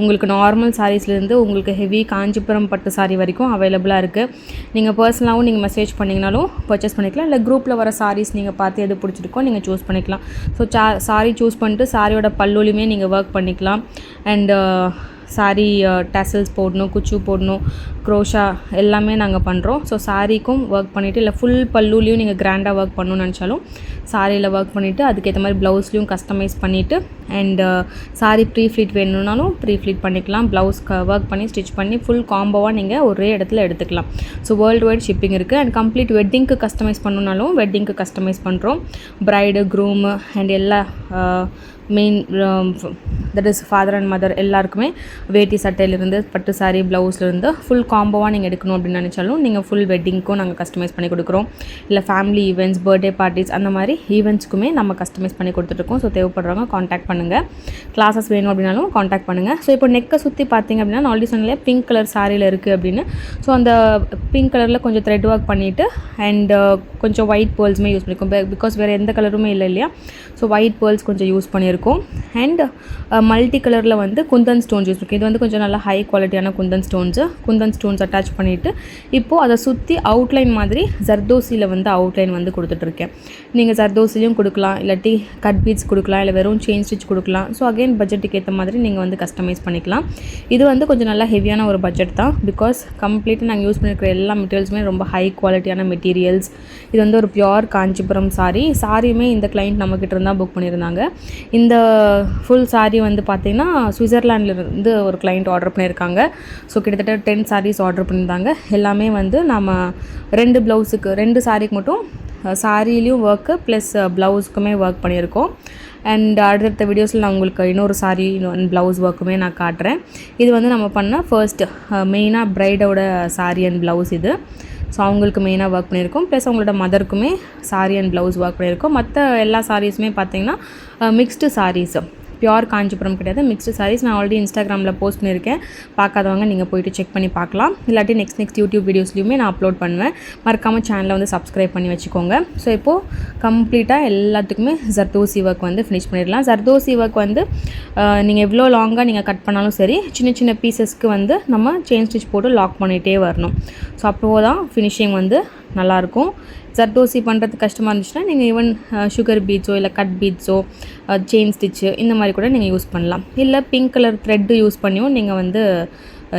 உங்களுக்கு நார்மல் சாரீஸ்லேருந்து உங்களுக்கு ஹெவி காஞ்சிபுரம் பட்டு சாரீ வரைக்கும் அவைலபிளாக இருக்குது. நீங்கள் பர்சனலாகவும் நீங்கள் மெசேஜ் பண்ணிங்கனாலும் பர்ச்சேஸ் பண்ணிக்கலாம். இல்லை குரூப்பில் வர சாரீஸ் நீங்கள் பார்த்து எது பிடிச்சிருக்கோ நீங்கள் சூஸ் பண்ணிக்கலாம். ஸோ சாரீ சூஸ் பண்ணிட்டு சாரியோட பல்லுலையுமே நீங்கள் ஒர்க் பண்ணிக்கலாம். அண்டு சாரீ டேசல்ஸ் போடணும், குச்சு போடணும், க்ரோஷா எல்லாமே நாங்கள் பண்ணுறோம். ஸோ சாரீக்கும் ஒர்க் பண்ணிவிட்டு இல்லை ஃபுல் பல்லுலேயும் நீங்கள் கிராண்டாக ஒர்க் பண்ணணும்னு நினச்சாலும் சாரியில் ஒர்க் பண்ணிவிட்டு அதுக்கேற்ற மாதிரி ப்ளவுஸ்லையும் கஸ்டமைஸ் பண்ணிவிட்டு அண்டு சாரீ ப்ரீ ஃப்ளீட் வேணும்னாலும் ப்ரீ ஃப்ளீட் பண்ணிக்கலாம். ப்ளவுஸ் ஒர்க் பண்ணி ஸ்டிச் பண்ணி ஃபுல் காம்போவாக நீங்கள் ஒரே இடத்துல எடுத்துக்கலாம். ஸோ வேர்ல்டு வைட் ஷிப்பிங் இருக்குது. அண்ட் கம்ப்ளீட் வெட்டிங்க்கு கஸ்டமைஸ் பண்ணணுன்னாலும் வெட்டிங்க்கு கஸ்டமைஸ் பண்ணுறோம். ப்ரைடு, க்ரூமு அண்ட் எல்லா main that is father and mother எல்லாருக்குமே வேட்டி சட்டையிலேருந்து பட்டு சாரீ ப்ளவுஸ்லேருந்து ஃபுல் காம்போவாக நீங்கள் எடுக்கணும் அப்படின்னு நினச்சாலும் நீங்கள் ஃபுல் வெட்டிங்க்கும் நாங்கள் கஸ்டமைஸ் பண்ணி கொடுக்குறோம். இல்லை ஃபேமிலி ஈவெண்ட்ஸ், பர்த்டே பார்ட்டிஸ் அந்த மாதிரி ஈவெண்ட்ஸ்க்குமே நம்ம கஸ்டமைஸ் பண்ணி கொடுத்துட்ருக்கோம். ஸோ தேவைப்படுறவங்க காண்டாக்ட் பண்ணுங்கள். கிளாஸஸ் வேணும் அப்படின்னாலும் காண்டாக்ட் பண்ணுங்கள். ஸோ இப்போ நெக்கை சுற்றி பார்த்தீங்க அப்படின்னா நான் ஆல்ரெடி சொன்னாலே பிங்க் கலர் சாரியில் இருக்குது அப்படின்னு. ஸோ அந்த பிங்க் கலரில் கொஞ்சம் த்ரெட் ஒர்க் பண்ணிவிட்டு அண்ட் கொஞ்சம் ஒயிட் பேர்ல்ஸுமே யூஸ் பண்ணியிருக்கோம். பிகாஸ் வேறு எந்த கலருமே இல்லை இல்லையா. ஸோ ஒயிட் பேர்ல்ஸ் கொஞ்சம் யூஸ் பண்ணியிருக்கோம். அண்ட் மல்டி கலரில் வந்து குந்தன் ஸ்டோன்ஸ் யூஸ் பண்ணியிருக்கோம். இது வந்து கொஞ்சம் நல்லா ஹை குவாலிட்டியான குந்தன் ஸ்டோன்ஸ் அட்டாச் பண்ணிவிட்டு இப்போது அதை சுற்றி அவுட்லைன் மாதிரி ஜர்தோசியில் வந்து அவுட்லைன் வந்து கொடுத்துட்ருக்கேன். நீங்கள் ஜர்தோசிலையும் கொடுக்கலாம், இல்லாட்டி கட் பீட்ஸ் கொடுக்கலாம், இல்லை வெறும் செயின் ஸ்டிச் கொடுக்கலாம். ஸோ அகைன் பட்ஜெட்டுக்கு ஏற்ற மாதிரி நீங்கள் வந்து கஸ்டமைஸ் பண்ணிக்கலாம். இது வந்து கொஞ்சம் நல்லா ஹெவியான ஒரு பட்ஜெட் தான். பிகாஸ் கம்ப்ளீட்டாக நாங்கள் யூஸ் பண்ணியிருக்கிற எல்லா மெட்டீரியல்ஸுமே ரொம்ப ஹை குவாலிட்டியான மெட்டீரியல்ஸ். இது வந்து ஒரு பியோர் காஞ்சிபுரம் சாரியுமே இந்த கிளைண்ட் நம்மக்கிட்ட இருந்தால் புக் பண்ணியிருந்தாங்க. இந்த ஃபுல் சாரீ வந்து பார்த்திங்கன்னா சுவிட்சர்லாண்ட்லேருந்து ஒரு கிளைண்ட் ஆர்டர் பண்ணியிருக்காங்க. ஸோ கிட்டத்தட்ட 10 சாரீஸ் ஆர்டர் பண்ணியிருந்தாங்க. எல்லாமே வந்து நம்ம 2 சாரீக்கு மட்டும் சாரிலையும் ஒர்க்கு ப்ளஸ் ப்ளவுஸுக்குமே ஒர்க் பண்ணியிருக்கோம். அண்ட் அடுத்த வீடியோஸில் நான் உங்களுக்கு இன்னொரு சாரீ ப்ளவுஸ் ஒர்க்குமே நான் காட்டுறேன். இது வந்து நம்ம பண்ண ஃபர்ஸ்ட் மெயினாக ப்ரைடோட சாரீ அண்ட் ப்ளவுஸ் இது. ஸோ அவங்களுக்கு மெயினாக ஒர்க் பண்ணியிருக்கோம். ப்ளஸ் அவங்களோட மதருக்குமே சாரீ அண்ட் ப்ளவுஸ் ஒர்க் பண்ணியிருக்கோம். மற்ற எல்லா சாரீஸுமே பார்த்திங்கன்னா மிக்ஸ்டு சாரீஸ், பியோர் காஞ்சிபுரம் கிடையாது, மிக்ஸ்டு சாரீஸ். நான் ஆல்ரெடி இன்ஸ்டாகிராமில் போஸ்ட் பண்ணியிருக்கேன். பார்க்காதவங்க நீங்கள் போய்ட்டு செக் பண்ணி பார்க்கலாம். இல்லாட்டி நெக்ஸ்ட் யூடியூப் வீடியோஸ்லையுமே நான் அப்லோட் பண்ணுவேன். மறக்காமல் சேனலை வந்து சப்ஸ்கிரைப் பண்ணி வச்சுக்கோங்க. ஸோ இப்போது கம்ப்ளீட்டாக எல்லாத்துக்குமே ஜர்தோசி ஒர்க் வந்து ஃபினிஷ் பண்ணிடலாம். ஜர்தோசி ஒர்க் வந்து நீங்கள் எவ்வளோ லாங்காக நீங்கள் கட் பண்ணாலும் சரி, சின்ன சின்ன பீசஸ்க்கு வந்து நம்ம செயின் ஸ்டிச் போட்டு லாக் பண்ணிகிட்டே வரணும். ஸோ அப்போது தான் ஃபினிஷிங் வந்து நல்லாயிருக்கும். ஜர்தோசி பண்ணுறதுக்கு கஷ்டமாக இருந்துச்சுன்னா நீங்கள் ஈவன் சுகர் பீட்ஸோ இல்லை கட் பீட்ஸோ செயின் ஸ்டிச்சு இந்த மாதிரி கூட நீங்கள் யூஸ் பண்ணலாம். இல்லை பிங்க் கலர் த்ரெட்டு யூஸ் பண்ணியும் நீங்கள் வந்து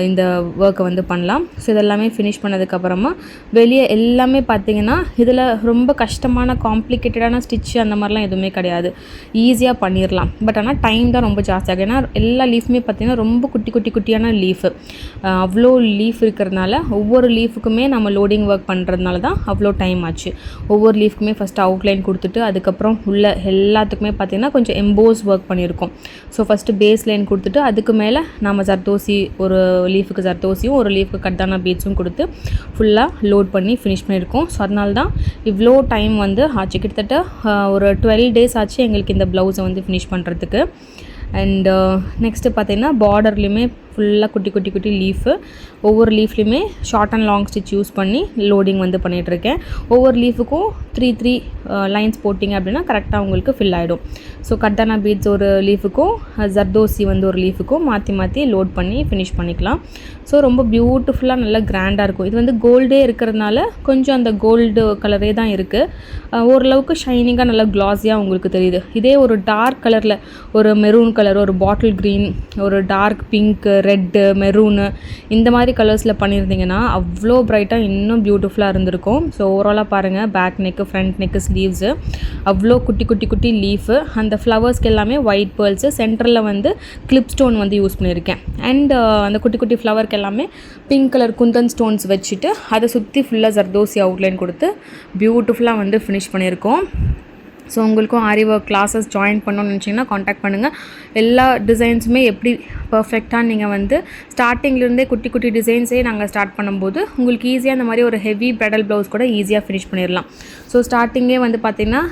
இந்த ஒர்க்கை வந்து பண்ணலாம். ஸோ இதெல்லாமே ஃபினிஷ் பண்ணதுக்கப்புறமா வெளியே எல்லாமே பார்த்திங்கன்னா இதில் ரொம்ப கஷ்டமான காம்ப்ளிகேட்டடான ஸ்டிச்சு அந்த மாதிரிலாம் எதுவுமே கிடையாது. ஈஸியாக பண்ணிடலாம். பட் ஆனால் டைம் தான் ரொம்ப ஜாஸ்தியாகும். ஏன்னா எல்லா லீஃப்மே பார்த்திங்கன்னா ரொம்ப குட்டியான லீஃபு. அவ்வளோ லீஃப் இருக்கிறதுனால ஒவ்வொரு லீஃபுக்குமே நம்ம லோடிங் ஒர்க் பண்ணுறதுனால தான் அவ்வளோ டைம் ஆச்சு. ஒவ்வொரு லீஃப்க்குமே ஃபஸ்ட்டு அவுட்லைன் கொடுத்துட்டு அதுக்கப்புறம் உள்ள எல்லாத்துக்குமே பார்த்திங்கன்னா கொஞ்சம் எம்போஸ் ஒர்க் பண்ணியிருக்கோம். ஸோ ஃபஸ்ட்டு பேஸ் லைன் கொடுத்துட்டு அதுக்கு மேலே நம்ம ஜர்தோசி ஒரு லீஃபுக்கு ஜர்தோசியும் ஒரு லீஃபுக்கு கட்டான பீட்ஸும் கொடுத்து ஃபுல்லாக லோட் பண்ணி ஃபினிஷ் பண்ணியிருக்கோம். ஸோ அதனால தான் இவ்வளோ டைம் வந்து ஆச்சு. கிட்டத்தட்ட ஒரு 12 days ஆச்சு எங்களுக்கு இந்த ப்ளவுஸை வந்து ஃபினிஷ் பண்ணுறதுக்கு. அண்டு நெக்ஸ்ட்டு பார்த்திங்கன்னா பார்டர்லேயுமே ஃபுல்லாக குட்டி லீஃபு. ஒவ்வொரு லீஃப்லையுமே short and long stitch use பண்ணி லோடிங் வந்து பண்ணிகிட்ருக்கேன். ஒவ்வொரு லீஃபுக்கும் 3 லைன்ஸ் போட்டிங்க அப்படின்னா கரெக்டாக உங்களுக்கு ஃபில் ஆகிடும். ஸோ கட்டானா பீட்ஸ் ஒரு லீஃபுக்கும் ஜர்தோசி வந்து ஒரு லீஃபுக்கும் மாற்றி லோட் பண்ணி ஃபினிஷ் பண்ணிக்கலாம். ஸோ ரொம்ப பியூட்டிஃபுல்லாக நல்லா கிராண்டாக இருக்கும். இது வந்து கோல்டே இருக்கிறதுனால கொஞ்சம் அந்த கோல்டு கலரே தான் இருக்குது. ஓரளவுக்கு ஷைனிங்காக நல்லா க்ளாஸியாக உங்களுக்கு தெரியுது. இதே ஒரு டார்க் கலரில் ஒரு மெரூன் கலர், ஒரு பாட்டில் க்ரீன், ஒரு டார்க் பிங்க், ரெட்டு, மெரூனு இந்த மாதிரி கலர்ஸில் பண்ணியிருந்தீங்கன்னா அவ்வளோ ப்ரைட்டாக இன்னும் பியூட்டிஃபுல்லாக இருந்திருக்கும். ஸோ ஓவராலாக பாருங்கள், back neck, front neck, sleeves அவ்வளோ குட்டி லீஃபு. அந்த ஃப்ளவர்ஸ்க்கு எல்லாமே ஒயிட் பேர்ல்ஸு, சென்டரில் வந்து கிளிப் ஸ்டோன் வந்து யூஸ் பண்ணியிருக்கேன். அண்ட் அந்த குட்டி ஃப்ளவருக்கு எல்லாமே பிங்க் கலர் குந்தன் ஸ்டோன்ஸ் வச்சுட்டு அதை சுற்றி ஃபுல்லாக ஜர்தோசி அவுட்லைன் கொடுத்து பியூட்டிஃபுல்லாக வந்து ஃபினிஷ் பண்ணியிருக்கோம். ஸோ உங்களுக்கும் ஆரி ஒர்க் கிளாஸஸ் ஜாயின் பண்ணணும்னு நினச்சிங்கன்னா காண்டாக்ட் பண்ணுங்கள். எல்லா டிசைன்ஸுமே எப்படி பர்ஃபெக்டாக நீங்கள் வந்து ஸ்டார்டிங்லேருந்தே குட்டி குட்டி டிசைன்ஸே நாங்கள் ஸ்டார்ட் பண்ணும்போது உங்களுக்கு ஈஸியாக இந்த மாதிரி ஒரு ஹெவி ப்ரைடல் ப்ளவுஸ் கூட ஈஸியாக ஃபினிஷ் பண்ணிடலாம். ஸோ ஸ்டார்டிங்கே வந்து பார்த்திங்கன்னா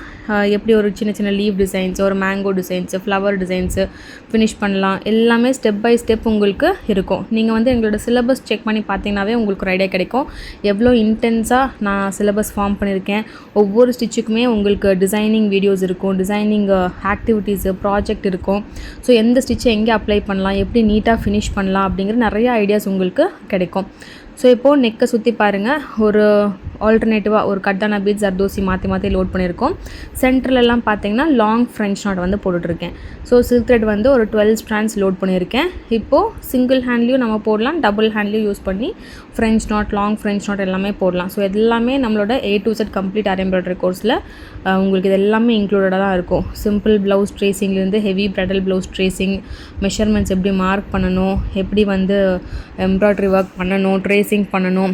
எப்படி ஒரு சின்ன சின்ன லீவ் டிசைன்ஸ், ஒரு mango designs, flower designs finish பண்ணலாம். எல்லாமே ஸ்டெப் பை ஸ்டெப் உங்களுக்கு இருக்கும். நீங்கள் வந்து எங்களோட சிலபஸ் செக் பண்ணி பார்த்தீங்கன்னாவே உங்களுக்கு ஒரு ஐடியா கிடைக்கும் எவ்வளோ இன்டென்ஸாக நான் சிலபஸ் ஃபார்ம் பண்ணியிருக்கேன். ஒவ்வொரு ஸ்டிச்சுக்குமே உங்களுக்கு டிசைனிங் வீடியோஸ் இருக்கும், டிசைனிங் ஆக்டிவிட்டீஸு, ப்ராஜெக்ட் இருக்கும். ஸோ எந்த ஸ்டிச்சை எங்கே அப்ளை பண்ணலாம், எப்படி நீட்டாக ஃபினிஷ் பண்ணலாம் அப்படிங்கிற நிறைய ஐடியாஸ் உங்களுக்கு கிடைக்கும். ஸோ இப்போது நெக்கை சுற்றி பாருங்கள், ஒரு ஆல்டர்னேட்டிவாக ஒரு கட்டான பீட்ஸ் ஜர்தோசி மாற்றி லோட் பண்ணியிருக்கோம். சென்டர்லலாம் பார்த்தீங்கன்னா லாங் ஃப்ரெஞ்ச் நாட் வந்து போட்டுட்ருக்கேன். ஸோ சில்க் த்ரெட் வந்து ஒரு 12 ஸ்ட்ராண்ட்ஸ் லோட் பண்ணியிருக்கேன். இப்போது சிங்கிள் ஹேண்ட்லேயும் நம்ம போடலாம், டபுள் ஹேண்ட்லேயும் யூஸ் பண்ணி French knot, long French knot எல்லாமே போடலாம். ஸோ எல்லாமே நம்மளோட A to Z complete aari embroidery கோர்ஸில் உங்களுக்கு இது எல்லாமே இன்க்ளூடடாக தான் இருக்கும். சிம்பிள் ப்ளவுஸ் ட்ரேசிங்லேருந்து heavy bridal blouse tracing, measurements எப்படி மார்க் பண்ணணும், எப்படி வந்து எம்ப்ராய்டரி ஒர்க் பண்ணணும், ட்ரேசிங் பண்ணணும்,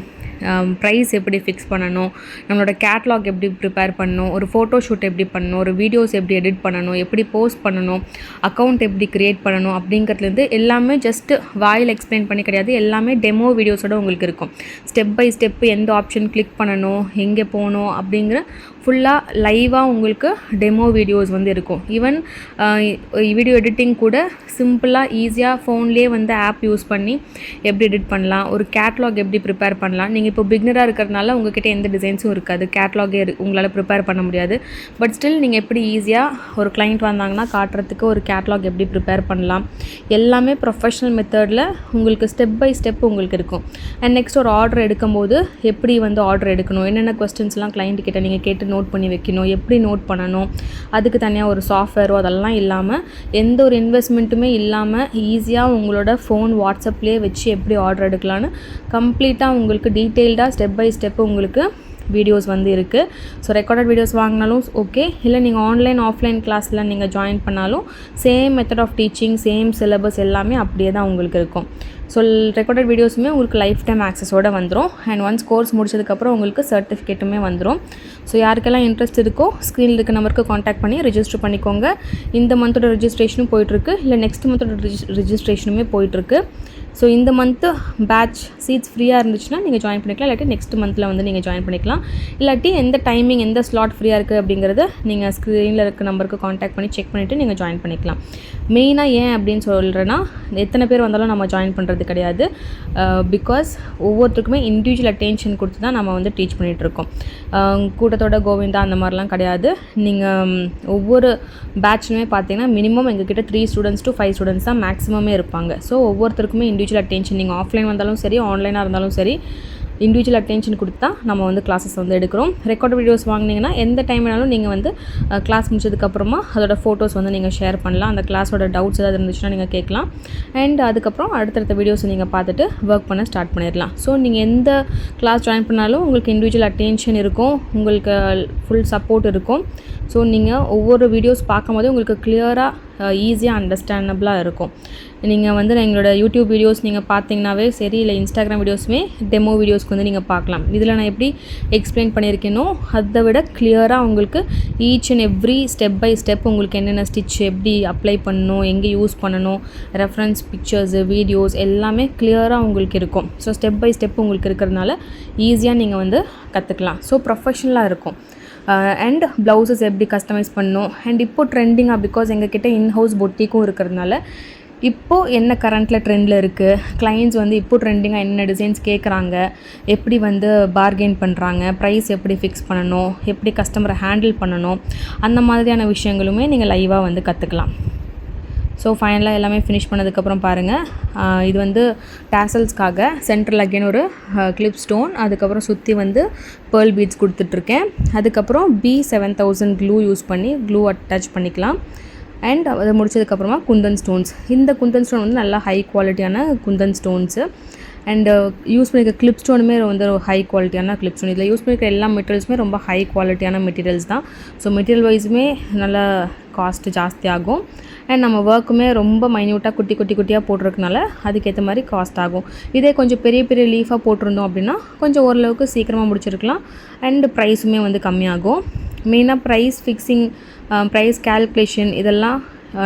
ப்ரைஸ் எப்படி ஃபிக்ஸ் பண்ணணும், நம்மளோட கேட்லாக் எப்படி ப்ரிப்பேர் பண்ணணும், ஒரு ஃபோட்டோ ஷூட் எப்படி பண்ணணும், ஒரு வீடியோஸ் எப்படி எடிட் பண்ணணும், எப்படி போஸ்ட் பண்ணணும், அக்கௌண்ட் எப்படி க்ரியேட் பண்ணணும் அப்படிங்கிறதுலேருந்து எல்லாமே ஜஸ்ட்டு வாயில் எக்ஸ்பிளைன் பண்ணி கிடையாது, எல்லாமே டெமோ வீடியோஸோடு உங்களுக்கு இருக்கும். ஸ்டெப் பை ஸ்டெப்பு எந்த ஆப்ஷன் கிளிக் பண்ணணும், எங்கே போகணும் அப்படிங்கிற ஃபுல்லாக லைவாக உங்களுக்கு டெமோ வீடியோஸ் வந்து இருக்கும். ஈவன் வீடியோ எடிட்டிங் கூட சிம்பிளாக ஈஸியாக ஃபோன்லேயே வந்து ஆப் யூஸ் பண்ணி எப்படி எடிட் பண்ணலாம், ஒரு கேட்லாக் எப்படி ப்ரிப்பேர் பண்ணலாம். நீங்கள் இப்போ பிகினராக இருக்கிறதுனால உங்கள்கிட்ட எந்த டிசைன்ஸும் இருக்காது, கேட்லாகே உங்களால் ப்ரிப்பேர் பண்ண முடியாது. பட் ஸ்டில் நீங்கள் எப்படி ஈஸியாக ஒரு கிளைண்ட் வந்தாங்கன்னா காட்டுறதுக்கு ஒரு கேட்லாக் எப்படி ப்ரிப்பேர் பண்ணலாம், எல்லாமே ப்ரொஃபஷ்னல் மெத்தடில் உங்களுக்கு ஸ்டெப் பை ஸ்டெப் உங்களுக்கு இருக்கும். அண்ட் நெக்ஸ்ட் ஒரு ஆர்டர் எடுக்கும்போது எப்படி வந்து ஆர்டர் எடுக்கணும், என்னென்ன கொஸ்டின்ஸ்லாம் கிளைண்ட் கிட்ட நீங்கள் கேட்டு நோட் பண்ணி வைக்கணும், எப்படி நோட் பண்ணணும், அதுக்கு தனியாக ஒரு சாஃப்ட்வேரோ அதெல்லாம் இல்லாமல் எந்த ஒரு இன்வெஸ்ட்மெண்ட்டுமே இல்லாமல் ஈஸியாக உங்களோட ஃபோன் வாட்ஸ்அப்லேயே வச்சு எப்படி ஆர்டர் எடுக்கலான்னு கம்ப்ளீட்டாக உங்களுக்கு டீட்டெயில்டாக ஸ்டெப் பை ஸ்டெப்பு உங்களுக்கு வீடியோஸ் வந்து இருக்குது. ஸோ ரெக்கார்டட் வீடியோஸ் வாங்கினாலும் ஓகே, இல்லை நீங்கள் ஆன்லைன் ஆஃப்லைன் கிளாஸில் நீங்கள் ஜாயின் பண்ணாலும் same method of teaching, same syllabus எல்லாமே அப்படியே தான் உங்களுக்கு இருக்கும். ஸோ ரெக்கார்டட் வீடியோஸுமே உங்களுக்கு லைஃப் டைம் ஆக்சஸோடு வந்துடும். அண்ட் ஒன்ஸ் கோர்ஸ் முடிச்சதுக்கப்புறம் உங்களுக்கு சர்டிஃபிகேட்டுமே வந்துடும். ஸோ யாருக்கெல்லாம் இன்ட்ரெஸ்ட் இருக்கோ ஸ்க்ரீனில் இருக்க நம்பருக்கு காண்டாக்ட் பண்ணி ரெஜிஸ்டர் பண்ணிக்கோங்க. இந்த மந்தோட ரெஜிஸ்ட்ரேஷனும் போயிட்டுருக்கு, இல்லை நெக்ஸ்ட் மந்தோட ரெஜிஸ்ட்ரேஷனுமே போயிட்டுருக்கு. ஸோ இந்த மந்த்து பேட்ச் சீட்ஸ் ஃப்ரீயாக இருந்துச்சுன்னா நீங்கள் ஜாயின் பண்ணிக்கலாம், இல்லாட்டி நெக்ஸ்ட் மந்தில் வந்து நீங்கள் ஜாயின் பண்ணிக்கலாம். இல்லாட்டி எந்த டைமிங், எந்த ஸ்லாட் ஃப்ரீயாக இருக்குது அப்படிங்கிறத நீங்கள் ஸ்க்ரீனில் இருக்க நம்பருக்கு காண்டாக்ட் பண்ணி செக் பண்ணிவிட்டு நீங்கள் ஜாயின் பண்ணிக்கலாம். மெயினாக ஏன் அப்படின்னு சொல்கிறேன்னா, எத்தனை பேர் வந்தாலும் நம்ம ஜாயின் பண்ணுறது கிடையாது. பிகாஸ் ஒவ்வொருத்தருக்குமே இண்டிவிஜுவல் அட்டென்ஷன் கொடுத்து தான் நம்ம வந்து டீச் பண்ணிகிட்ருக்கோம். கூட்டத்தோட கோவிந்தா அந்த மாதிரிலாம் கிடையாது. நீங்கள் ஒவ்வொரு பேட்ச்லுமே பார்த்தீங்கன்னா மினிமம் எங்ககிட்ட 3 ஸ்டூடெண்ட்ஸ் to 5 ஸ்டூடெண்ட்ஸ் தான் மேக்ஸிமமே இருப்பாங்க. ஸோ ஒவ்வொருத்தருக்குமே இண்டிவிஜுவல் அட்டென்ஷன், நீங்கள் ஆஃப்லைன் வந்தாலும் சரி, ஆன்லைனாக இருந்தாலும் சரி, இண்டிவிஜுவல் அட்டென்ஷன் கொடுத்து தான் நம்ம வந்து கிளாஸஸ் வந்து எடுக்கிறோம். ரெக்கார்ட் வீடியோஸ் வாங்கினீங்கன்னா எந்த டைம் வேணாலும் நீங்கள் வந்து கிளாஸ் முடிச்சதுக்கப்புறமா அதோட ஃபோட்டோஸ் வந்து நீங்கள் ஷேர் பண்ணலாம். அந்த கிளாஸோட டவுட்ஸ் ஏதாவது இருந்துச்சுன்னா நீங்கள் கேட்கலாம். அண்ட் அதுக்கப்புறம் அடுத்தடுத்த வீடியோஸை நீங்கள் பார்த்துட்டு ஒர்க் பண்ண ஸ்டார்ட் பண்ணிடலாம். ஸோ நீங்கள் எந்த கிளாஸ் ஜாயின் பண்ணாலும் உங்களுக்கு இண்டிவிஜுவல் அட்டென்ஷன் இருக்கும், உங்களுக்கு ஃபுல் சப்போர்ட் இருக்கும். ஸோ நீங்கள் ஒவ்வொரு வீடியோஸ் பார்க்கும்போது உங்களுக்கு கிளியராக ஈஸியாக அண்டர்ஸ்டாண்டபிளாக இருக்கும். நீங்கள் வந்து எங்களோட யூடியூப் வீடியோஸ் நீங்கள் பார்த்தீங்கன்னாவே சரி, இல்லை இன்ஸ்டாகிராம் வீடியோஸுமே டெமோ வீடியோஸ்க்கு வந்து நீங்கள் பார்க்கலாம். இதில் நான் எப்படி எக்ஸ்பிளைன் பண்ணியிருக்கேனோ அதை விட கிளியராக உங்களுக்கு each and every step by step உங்களுக்கு என்னென்ன ஸ்டிச் எப்படி அப்ளை பண்ணணும், எங்கே யூஸ் பண்ணணும், ரெஃபரன்ஸ் பிக்சர்ஸு, வீடியோஸ் எல்லாமே கிளியராக உங்களுக்கு இருக்கும். ஸோ ஸ்டெப் பை ஸ்டெப் உங்களுக்கு இருக்கிறதுனால ஈஸியாக நீங்கள் வந்து கற்றுக்கலாம். ஸோ ப்ரொஃபஷ்னலாக இருக்கும். அண்ட் ப்ளவுசஸ் எப்படி கஸ்டமைஸ் பண்ணணும். அண்ட் இப்போது ட்ரெண்டிங்காக பிகாஸ் எங்ககிட்ட இன்ஹவுஸ் பொட்டிக்கும் இருக்கிறதுனால இப்போது என்ன கரண்ட்டில் ட்ரெண்டில் இருக்குது, கிளைண்ட்ஸ் வந்து இப்போது ட்ரெண்டிங்காக என்ன டிசைன்ஸ் கேட்குறாங்க, எப்படி வந்து பார்கெயின் பண்ணுறாங்க, ப்ரைஸ் எப்படி ஃபிக்ஸ் பண்ணணும், எப்படி கஸ்டமரை ஹேண்டில் பண்ணணும், அந்த மாதிரியான விஷயங்களுமே நீங்கள் லைவாக வந்து கற்றுக்கலாம். ஸோ ஃபைனலாக எல்லாமே ஃபினிஷ் பண்ணதுக்கப்புறம் பாருங்கள், இது வந்து டேசல்ஸ்க்காக சென்ட்ரல் அகெயின் ஒரு கிளிப் ஸ்டோன், அதுக்கப்புறம் சுற்றி வந்து பேர்ல் பீட்ஸ் கொடுத்துட்ருக்கேன். அதுக்கப்புறம் B7000 க்ளூ யூஸ் பண்ணி க்ளூ அட்டாச் பண்ணிக்கலாம். அண்ட் அதை முடிச்சதுக்கப்புறமா குந்தன் ஸ்டோன்ஸ். இந்த குந்தன் ஸ்டோன் வந்து நல்லா ஹை குவாலிட்டியான குந்தன் ஸ்டோன்ஸு. அண்டு யூஸ் பண்ணியிருக்க கிளிப் ஸ்டோனுமே வந்து ஹை குவாலிட்டியான கிளிப் ஸ்டோன். இதில் யூஸ் பண்ணியிருக்க எல்லா மெட்டீரியல்ஸுமே ரொம்ப ஹை குவாலிட்டியான மெட்டீரியல்ஸ் தான். ஸோ மெட்டீரியல் வைஸுமே நல்லா காஸ்ட்டு ஜாஸ்தி ஆகும். அண்ட் நம்ம ஒர்க்குமே ரொம்ப மைன்யூட்டாக குட்டியாக போட்டிருக்கனால அதுக்கேற்ற மாதிரி காஸ்ட் ஆகும். இதே கொஞ்சம் பெரிய பெரிய லீஃபாக போட்டிருந்தோம் அப்படின்னா கொஞ்சம் ஓரளவுக்கு சீக்கிரமாக முடிச்சிருக்கலாம். அண்டு ப்ரைஸுமே வந்து கம்மியாகும். மெயினாக ப்ரைஸ் ஃபிக்ஸிங், ப்ரைஸ் கேல்குலேஷன் இதெல்லாம்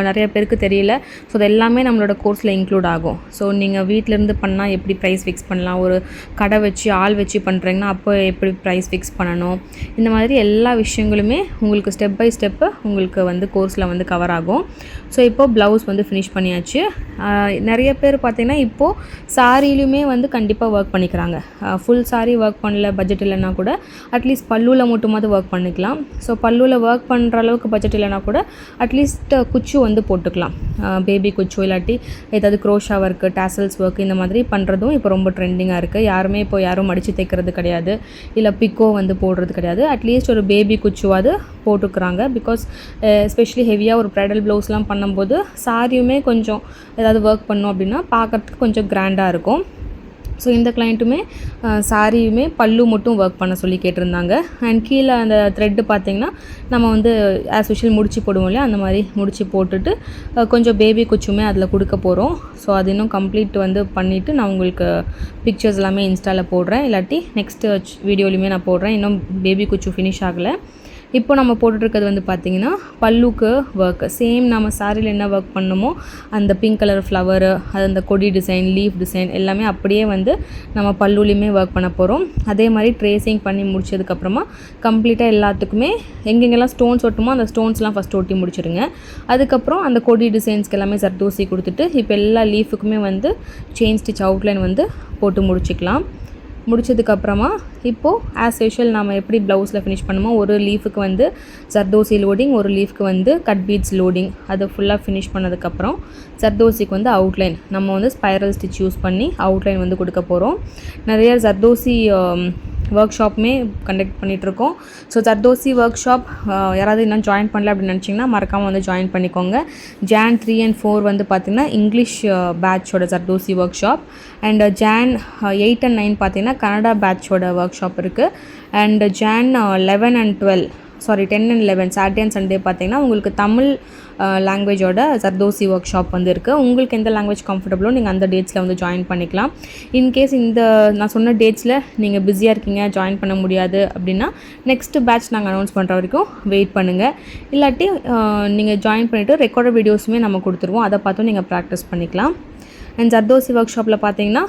நிறைய பேருக்கு தெரியல. ஸோ அது எல்லாமே நம்மளோட கோர்ஸில் இன்க்ளூட் ஆகும். ஸோ நீங்கள் வீட்டிலேருந்து பண்ணால் எப்படி ப்ரைஸ் ஃபிக்ஸ் பண்ணலாம், ஒரு கடை வச்சு ஆள் வச்சு பண்ணுறீங்கன்னா அப்போ எப்படி ப்ரைஸ் ஃபிக்ஸ் பண்ணணும், இந்த மாதிரி எல்லா விஷயங்களுமே உங்களுக்கு ஸ்டெப் பை ஸ்டெப்பு உங்களுக்கு வந்து கோர்ஸில் வந்து கவர் ஆகும். ஸோ இப்போது ப்ளவுஸ் வந்து ஃபினிஷ் பண்ணியாச்சு. நிறைய பேர் பார்த்திங்கன்னா இப்போது சாரிலையுமே வந்து கண்டிப்பாக ஒர்க் பண்ணிக்கிறாங்க. ஃபுல் சாரி ஒர்க் பண்ணல, பட்ஜெட் இல்லைன்னா கூட அட்லீஸ்ட் பல்லுவில் மட்டுமாவது ஒர்க் பண்ணிக்கலாம். ஸோ பல்லுவில் ஒர்க் பண்ணுற அளவுக்கு பட்ஜெட் இல்லைனா கூட அட்லீஸ்ட் குச்சு வந்து போட்டுக்கலாம். பேபி குச்சு இல்லாட்டி ஏதாவது க்ரோஷா ஒர்க்கு, டாசல்ஸ் ஒர்க் இந்த மாதிரி பண்ணுறதும் இப்போ ரொம்ப ட்ரெண்டிங்காக இருக்குது. யாரும் மடித்து தைக்கிறது கிடையாது, இல்லை பிக்கோ வந்து போடுறது கிடையாது. அட்லீஸ்ட் ஒரு பேபி குச்சுவாது போட்டுக்கிறாங்க. பிகாஸ் எஸ்பெஷலி ஹெவியாக ஒரு ப்ரைடல் ப்ளவுஸ்லாம் பண்ணும்போது சாரியுமே கொஞ்சம் ஏதாவது ஒர்க் பண்ணோம் அப்படின்னா பார்க்குறதுக்கு கொஞ்சம் கிராண்டாக இருக்கும். ஸோ இந்த கிளைண்ட்டுமே சாரியுமே பல்லு மட்டும் ஒர்க் பண்ண சொல்லி கேட்டிருந்தாங்க. அண்ட் கீழே அந்த த்ரெட்டு பார்த்திங்கன்னா நம்ம வந்து ஆஸ் யூஷுவல் முடிச்சு போடுவோம் இல்லையா, அந்த மாதிரி முடிச்சு போட்டுட்டு கொஞ்சம் பேபி குச்சுமே அதில் கொடுக்க போகிறோம். ஸோ அது இன்னும் கம்ப்ளீட் வந்து பண்ணிவிட்டு நான் உங்களுக்கு பிக்சர்ஸ் எல்லாமே இன்ஸ்டாவில் போடுறேன், இல்லாட்டி நெக்ஸ்ட்டு வீடியோலையுமே நான் போடுறேன். இன்னும் பேபி குச்சு ஃபினிஷ் ஆகலை. இப்போ நம்ம போட்டுட்ருக்கிறது வந்து பார்த்திங்கன்னா பல்லுக்கு ஒர்க்கு. சேம் நம்ம சாரியில் என்ன ஒர்க் பண்ணமோ அந்த பிங்க் கலர் ஃப்ளவரு, அது அந்த கொடி டிசைன், லீஃப் டிசைன் எல்லாமே அப்படியே வந்து நம்ம பல்லுலையுமே ஒர்க் பண்ண போகிறோம். அதே மாதிரி ட்ரேசிங் பண்ணி முடிச்சதுக்கப்புறமா கம்ப்ளீட்டாக எல்லாத்துக்குமே எங்கெங்கெல்லாம் ஸ்டோன்ஸ் ஒட்டுமோ அந்த ஸ்டோன்ஸ்லாம் ஃபஸ்ட் ஒட்டி முடிச்சிடுங்க. அதுக்கப்புறம் அந்த கொடி டிசைன்ஸ்க்கு எல்லாமே சர்தோசி கொடுத்துட்டு இப்போ எல்லா லீஃபுக்குமே வந்து செயின் ஸ்டிச் அவுட்லைன் வந்து போட்டு முடிச்சிக்கலாம். முடிச்சதுக்கப்புறமா இப்போது ஆஸ் யூஷுவல் நம்ம எப்படி ப்ளவுஸில் ஃபினிஷ் பண்ணுமோ ஒரு லீஃபுக்கு வந்து ஜர்தோசி லோடிங், ஒரு லீஃப்க்கு வந்து கட் பீட்ஸ் லோடிங், அதை ஃபுல்லாக ஃபினிஷ் பண்ணதுக்கப்புறம் ஜர்தோசிக்கு வந்து அவுட்லைன் நம்ம வந்து ஸ்பைரல் ஸ்டிச் யூஸ் பண்ணி அவுட்லைன் வந்து கொடுக்க போகிறோம். நிறைய ஜர்தோசி ஒர்க் ஷாப்புமே கண்டக்ட் பண்ணிகிட்ருக்கோம். ஸோ ஜர்தோசி ஒர்க் ஷாப் யாராவது இன்னும் ஜாயின் பண்ணல அப்படின்னு நினச்சிங்கன்னா மறக்காமல் வந்து ஜாயின் பண்ணிக்கோங்க. Jan 3 and 4 வந்து பார்த்திங்கன்னா இங்கிலீஷ் பேட்சோட zardozi workshop. And Jan 8 and 9 பார்த்திங்கன்னா கனடா பேட்சோட ஒர்க் ஷாப் இருக்குது. And Jan 11 and 12 10 and 11 Saturday and Sunday பார்த்திங்கன்னா உங்களுக்கு தமிழ் லாங்குவேஜோட ஜர்தோசி ஒர்க் ஷாப் வந்து இருக்குது. உங்களுக்கு எந்த லாங்குவேஜ் கம்ஃபர்டபுளோ நீங்கள் அந்த டேட்ஸில் வந்து ஜாயின் பண்ணிக்கலாம். இன்கேஸ் இந்த நான் சொன்ன டேட்ஸில் நீங்கள் பிஸியாக இருக்கீங்க, ஜாயின் பண்ண முடியாது அப்படின்னா நெக்ஸ்ட்டு பேட்ச் நாங்கள் அனௌன்ஸ் பண்ணுற வரைக்கும் வெயிட் பண்ணுங்கள். இல்லாட்டி நீங்கள் ஜாயின் பண்ணிவிட்டு ரெக்கார்டட் வீடியோஸுமே நம்ம கொடுத்துருவோம், அதை பார்த்தும் நீங்கள் ப்ராக்டிஸ் பண்ணிக்கலாம். அண்ட் ஜர்தோசி ஒர்க் ஷாப்பில் பார்த்தீங்கன்னா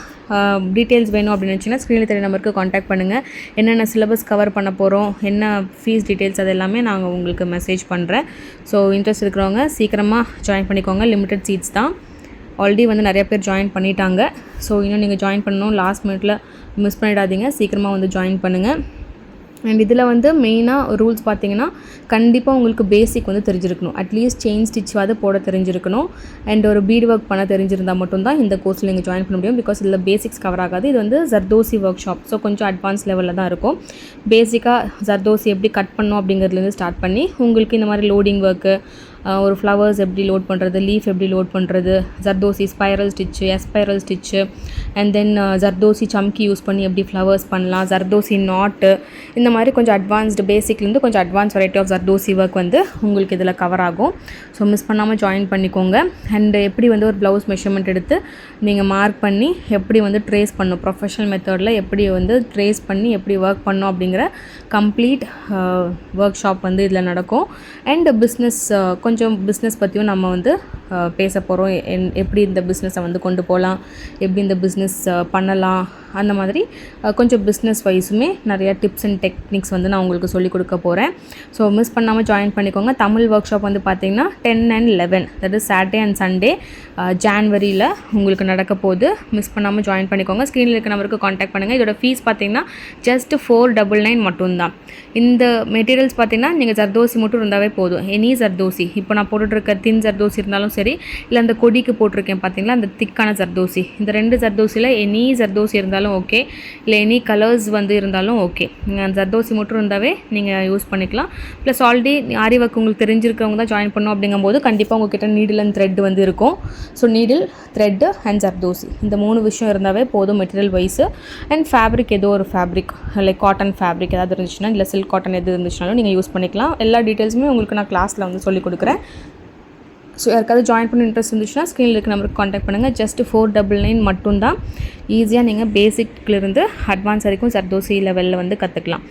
டீட்டெயில்ஸ் வேணும் அப்படின்னு நினச்சிங்கன்னா ஸ்க்ரீனில் தெரிய நம்பருக்கு காண்டாக்ட் பண்ணுங்கள். என்னென்ன சிலபஸ் கவர் பண்ண போகிறோம், என்ன ஃபீஸ் டீட்டெயில்ஸ் அது எல்லாமே நாங்கள் உங்களுக்கு மெசேஜ் பண்ணுறேன். ஸோ இன்ட்ரெஸ்ட் இருக்கிறவங்க சீக்கிரமாக ஜாயின் பண்ணிக்கோங்க. லிமிட்டட் சீட்ஸ் தான். ஆல்ரெடி வந்து நிறைய பேர் ஜாயின் பண்ணிட்டாங்க. ஸோ இன்னும் நீங்கள் ஜாயின் பண்ணணும், லாஸ்ட் மினிட்ல மிஸ் பண்ணிடாதீங்க, சீக்கிரமாக வந்து ஜாயின் பண்ணுங்கள். அண்ட் இதில் வந்து மெயினாக ரூல்ஸ் பார்த்திங்கன்னா கண்டிப்பாக உங்களுக்கு பேசிக் வந்து தெரிஞ்சிருக்கணும். அட்லீஸ்ட் செயின் ஸ்டிச்வாது போட தெரிஞ்சிருக்கணும். அண்ட் ஒரு பீட் ஒர்க் பண்ண தெரிஞ்சிருந்தால் மட்டும்தான் இந்த கோர்ஸில் நீங்கள் ஜாயின் பண்ண முடியும். பிகாஸ் இதில் பேசிக்ஸ் கவர் ஆகாது. இது வந்து ஜர்தோசி ஒர்க் ஷாப், ஸோ கொஞ்சம் அட்வான்ஸ் லெவலில் தான் இருக்கும். பேசிக்காக ஜர்தோசி எப்படி கட் பண்ணணும் அப்படிங்கிறதுலேருந்து ஸ்டார்ட் பண்ணி உங்களுக்கு இந்த மாதிரி லோடிங் ஒர்க்கு, ஒரு ஃப்ளவர்ஸ் எப்படி லோட் பண்ணுறது, லீஃப் எப்படி லோட் பண்ணுறது, zardozi spiral stitch, spiral stitch, and then zardozi chamki use பண்ணி எப்படி ஃப்ளவர்ஸ் பண்ணலாம், ஜர்தோசி நாட்டு, இந்த மாதிரி கொஞ்சம் அட்வான்ஸ்டு பேசிக்லேருந்து கொஞ்சம் advance variety of zardozi work வந்து உங்களுக்கு இதில் கவர் ஆகும். ஸோ மிஸ் பண்ணாமல் ஜாயின் பண்ணிக்கோங்க. அண்ட் எப்படி வந்து ஒரு ப்ளவுஸ் மெஷர்மெண்ட் எடுத்து நீங்கள் மார்க் பண்ணி எப்படி வந்து ட்ரேஸ் பண்ணணும், ப்ரொஃபஷனல் மெத்தடில் எப்படி வந்து ட்ரேஸ் பண்ணி எப்படி ஒர்க் பண்ணணும் அப்படிங்கிற கம்ப்ளீட் ஒர்க் ஷாப் வந்து இதில் நடக்கும். அண்ட் கொஞ்சம் பிஸ்னஸ் பற்றியும் நம்ம வந்து பேச போகிறோம். எப்படி இந்த பிஸ்னஸை வந்து கொண்டு போகலாம், எப்படி இந்த பிஸ்னஸ் பண்ணலாம், அந்த மாதிரி கொஞ்சம் பிஸ்னஸ் வைஸுமே நிறைய டிப்ஸ் அண்ட் டெக்னிக்ஸ் வந்து நான் உங்களுக்கு சொல்லிக் கொடுக்க போகிறேன். ஸோ மிஸ் பண்ணாமல் ஜாயின் பண்ணிக்கோங்க. தமிழ் ஒர்க் ஷாப் வந்து பார்த்திங்கன்னா 10 and 11 that is Saturday and Sunday ஜான்வரியில் உங்களுக்கு நடக்க போகுது. மிஸ் பண்ணாமல் ஜாயின் பண்ணிக்கோங்க. ஸ்க்ரீனில் இருக்க நம்பருக்கு காண்டாக்ட் பண்ணுங்கள். இதோட ஃபீஸ் பார்த்திங்கன்னா ஜஸ்ட் 499 மட்டும்தான். இந்த மெட்டீரியல்ஸ் பார்த்திங்கன்னா நீங்கள் ஜர்தோசி மட்டும் இருந்தாவே போதும். எனி ஜர்தோசி இப்போ நான் போட்டுட்ருக்க தின் ஜர்தோசி இருந்தாலும் சரி, இல்லை அந்த கொடிக்கு போட்டிருக்கேன் பார்த்தீங்களா அந்த திக்கான ஜர்தோசி, இந்த 2 ஜர்தோசியில் எனி ஜர்தோசி இருந்தாலும் ஓகே, இல்லை எனி கலர்ஸ் வந்து இருந்தாலும் ஓகே. நீங்கள் ஜர்தோசி மட்டும் இருந்தாவே நீங்கள் யூஸ் பண்ணிக்கலாம். ப்ளஸ் ஆல்ரெடி ஆரி ஒர்க் உங்களுக்கு தெரிஞ்சிருக்கவங்க தான் ஜாயின் பண்ணோம் அப்படிங்கும்போது கண்டிப்பாக உங்கள்கிட்ட நீடில் அண்ட் த்ரெட் வந்து இருக்கும். So needle, thread and zardozi இந்த 3 விஷயம் இருந்தாவே போதும் மெட்டீரியல் வைஸு. அண்ட் ஃபேப்ரிக் ஏதோ ஒரு ஃபேப்ரிக் லைக் காட்டன் ஃபேப்ரிக் ஏதாவது இருந்துச்சுன்னா, இல்லை சில்க் காட்டன் எது இருந்துச்சுனாலும் நீங்கள் யூஸ் பண்ணிக்கலாம். எல்லா டீட்டெயில்ஸுமே உங்களுக்கு நான் கிளாஸில் வந்து சொல்லிக் கொடுக்குறேன். ஸோ யாருக்காவது ஜாயின் பண்ண இன்ட்ரெஸ்ட் இருந்துச்சுன்னா ஸ்க்ரீனில் இருக்க நம்பருக்கு காண்டாக்ட் பண்ணுங்கள். ஜஸ்ட் 499 மட்டும்தான். ஈஸியாக நீங்கள் பேசிக்லேருந்து அட்வான்ஸ் வரைக்கும் ஜர்தோசி லெவலில் வந்து கற்றுக்கலாம்.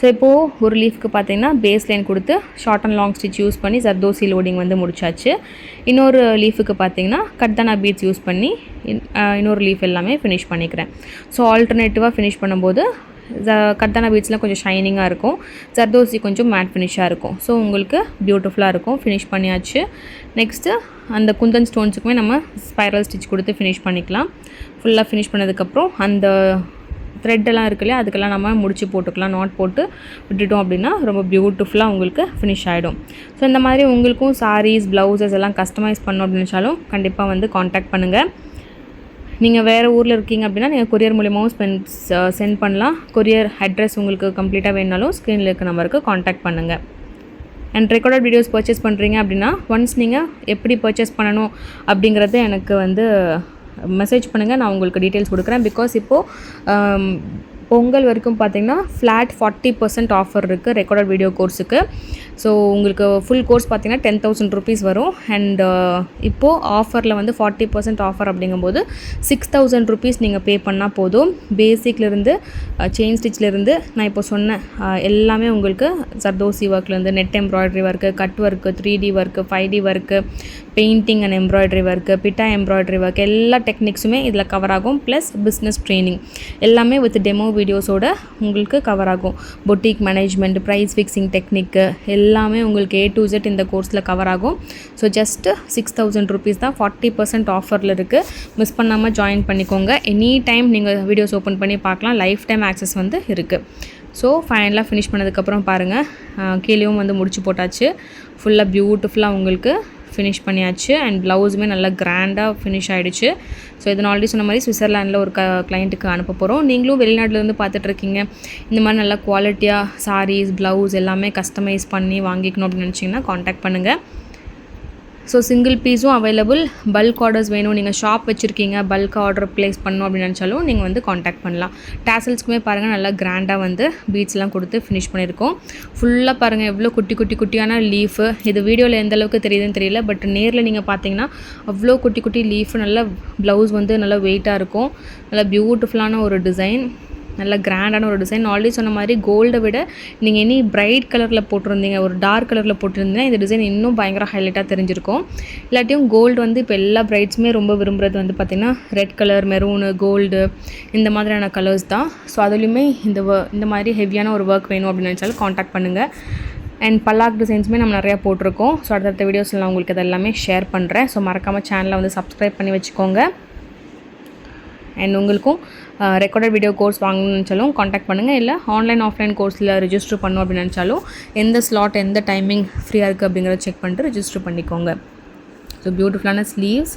ஸோ இப்போது ஒரு லீஃப்க்கு பார்த்தீங்கன்னா பேஸ் லைன் கொடுத்து short and long stitch use பண்ணி ஜர்தோசி லோடிங் வந்து முடிச்சாச்சு. இன்னொரு லீஃபுக்கு பார்த்தீங்கன்னா கர்தானா பீட்ஸ் யூஸ் பண்ணி இன்னொரு லீஃப் எல்லாமே ஃபினிஷ் பண்ணிக்கிறேன். ஸோ ஆல்டர்னேட்டிவாக ஃபினிஷ் பண்ணும்போது கர்தானா பீட்ஸ்லாம் கொஞ்சம் ஷைனிங்காக இருக்கும், ஜர்தோசி கொஞ்சம் மேட் ஃபினிஷாக இருக்கும். ஸோ உங்களுக்கு பியூட்டிஃபுல்லாக இருக்கும். ஃபினிஷ் பண்ணியாச்சு. நெக்ஸ்ட்டு அந்த குந்தன் ஸ்டோன்ஸுக்குமே நம்ம ஸ்பைரல் ஸ்டிச் கொடுத்து ஃபினிஷ் பண்ணிக்கலாம். ஃபுல்லாக ஃபினிஷ் பண்ணதுக்கப்புறம் அந்த த்ரெட்டெல்லாம் இருக்கு இல்லையா, அதுக்கெல்லாம் நம்ம முடிச்சு போட்டுக்கலாம். நாட் போட்டு விட்டுட்டோம் அப்படின்னா ரொம்ப பியூட்டிஃபுல்லாக உங்களுக்கு ஃபினிஷ் ஆகிடும். ஸோ இந்த மாதிரி உங்களுக்கும் சாரீஸ், ப்ளவுசஸ் எல்லாம் கஸ்டமைஸ் பண்ணோம் அப்படின்னாலும் கண்டிப்பாக வந்து காண்டாக்ட் பண்ணுங்கள். நீங்கள் வேறு ஊரில் இருக்கீங்க அப்படின்னா நீங்கள் கொரியர் மூலியமாகவும் சென்ட் பண்ணலாம். கொரியர் அட்ரஸ் உங்களுக்கு கம்ப்ளீட்டாக வேணுனாலும் ஸ்க்ரீனில் இருக்க நம்பருக்கு காண்டாக்ட் பண்ணுங்கள். அண்ட் ரெக்கார்டட் வீடியோஸ் பர்ச்சேஸ் பண்ணுறீங்க அப்படின்னா ஒன்ஸ் நீங்கள் எப்படி பர்ச்சேஸ் பண்ணணும் அப்படிங்கிறத எனக்கு வந்து மெசேஜ் பண்ணுங்கள், நான் உங்களுக்கு டீட்டெயில்ஸ் கொடுக்குறேன். பிகாஸ் இப்போது பொங்கல் வரைக்கும் பார்த்திங்கன்னா ஃப்ளாட் 40% ஆஃபர் இருக்குது ரெக்கார்டட் வீடியோ கோர்ஸுக்கு. ஸோ உங்களுக்கு ஃபுல் கோர்ஸ் பார்த்திங்கன்னா 10,000 rupees வரும். அண்ட் இப்போது ஆஃபரில் வந்து 40% ஆஃபர் அப்படிங்கும்போது 6,000 rupees நீங்கள் பே பண்ணால் போதும். பேசிக்லேருந்து செயின் ஸ்டிச்லேருந்து நான் இப்போ சொன்ன எல்லாமே உங்களுக்கு ஜர்தோசி ஒர்க்லேருந்து net embroidery work, cut work, 3D work, 5D work, painting and embroidery work, பிட்டா எம்ப்ராய்டரி ஒர்க் எல்லா டெக்னிக்ஸுமே இதில் கவர் ஆகும். ப்ளஸ் பிஸ்னஸ் ட்ரைனிங் எல்லாமே வித் டெமோ வீடியோஸோட உங்களுக்கு கவர் ஆகும். Boutique management, price fixing technique எல்லாமே உங்களுக்கு A to Z இந்த கோர்ஸில் கவர் ஆகும். ஸோ ஜஸ்ட்டு 6,000 rupees தான் 40% ஆஃபரில் இருக்குது. மிஸ் பண்ணாமல் ஜாயின் பண்ணிக்கோங்க. எனி டைம் நீங்கள் வீடியோஸ் ஓப்பன் பண்ணி பார்க்கலாம். லைஃப் டைம் ஆக்சஸ் வந்து இருக்குது. ஸோ ஃபைனலாக ஃபினிஷ் பண்ணதுக்கப்புறம் பாருங்கள், கீழேயும் வந்து முடிச்சு போட்டாச்சு. ஃபுல்லாக பியூட்டிஃபுல்லாக உங்களுக்கு ஃபினிஷ் பண்ணியாச்சு. அண்ட் ப்ளவுஸுமே நல்லா கிராண்டாக ஃபினிஷ் ஆகிடுச்சு. ஸோ இதை நான் ஆல்ரெடி சொன்ன மாதிரி சுவிட்சர்லாண்டில் ஒரு கிளைண்ட்டுக்கு அனுப்ப போகிறோம். நீங்களும் வெளிநாட்டிலேருந்து பார்த்துட்ருக்கீங்க, இந்த மாதிரி நல்லா குவாலிட்டியாக சாரீஸ், ப்ளவுஸ் எல்லாமே கஸ்டமைஸ் பண்ணி வாங்கிக்கணும் அப்படின்னு நினச்சிங்கன்னா காண்டாக்ட் பண்ணுங்கள். ஸோ சிங்கிள் பீஸும் அவைலபிள். பல்க் ஆர்டர்ஸ் வேணும், நீங்கள் ஷாப் வச்சுருக்கீங்க, பல்க் ஆர்டர் ப்ளேஸ் பண்ணணும் அப்படின்னு நினச்சாலும் நீங்கள் வந்து காண்டாக்ட் பண்ணலாம். டேசல்ஸ்க்குமே பாருங்கள் நல்லா கிராண்டாக வந்து பீட்ஸ்லாம் கொடுத்து ஃபினிஷ் பண்ணியிருக்கோம். ஃபுல்லாக பாருங்கள் எவ்வளோ குட்டி குட்டி குட்டியான லீஃபு. இது வீடியோவில் எந்த அளவுக்கு தெரியுதுன்னு தெரியல, பட் நேரில் நீங்கள் பார்த்தீங்கன்னா அவ்வளோ குட்டி குட்டி லீஃபு. நல்லா ப்ளவுஸ் வந்து நல்லா வெயிட்டாக இருக்கும். நல்லா பியூட்டிஃபுல்லான ஒரு டிசைன், நல்ல கிராண்டான ஒரு டிசைன். ஆல்ரெடி சொன்ன மாதிரி கோல்டை விட நீங்கள் எனி பிரைட் கலரில் போட்டிருந்தீங்க, ஒரு டார்க் கலரில் போட்டிருந்தீங்கன்னா இந்த டிசைன் இன்னும் பயங்கர ஹைலைட்டாக தெரிஞ்சிருக்கும். இல்லாட்டியும் கோல்டு வந்து இப்போ எல்லா பிரைட்ஸுமே ரொம்ப விரும்புகிறது வந்து பார்த்திங்கன்னா ரெட் கலர், மெரூனு, கோல்டு இந்த மாதிரியான கலர்ஸ் தான். ஸோ அதுலேயுமே இந்த மாதிரி ஹெவியான ஒரு ஒர்க் வேணும் அப்படின்னு நினச்சாலும் காண்டாக்ட் பண்ணுங்கள். அண்ட் பல்லாக் டிசைன்ஸுமே நம்ம நிறையா போட்டிருக்கோம். ஸோ அடுத்தடுத்த வீடியோஸில் நான் உங்களுக்கு அதெல்லாமே ஷேர் பண்ணுறேன். ஸோ மறக்காமல் சேனலை வந்து சப்ஸ்கிரைப் பண்ணி வச்சுக்கோங்க. அண்ட் உங்களுக்கும் ரெக்கார்டட் வீடியோ கோர்ஸ் வாங்கணும்னு நினச்சாலும் காண்டாக்ட் பண்ணுங்கள். இல்லை ஆன்லைன் ஆஃப்லைன் கோர்ஸில் ரிஜிஸ்டர் பண்ணணும் அப்படின்னு நினச்சாலும் எந்த ஸ்லாட் எந்த டைமிங் ஃப்ரீயாக இருக்குது அப்படிங்கிறத செக் பண்ணிட்டு ரிஜிஸ்டர் பண்ணிக்கோங்க. ஸோ பியூட்டிஃபுல்லான sleeves,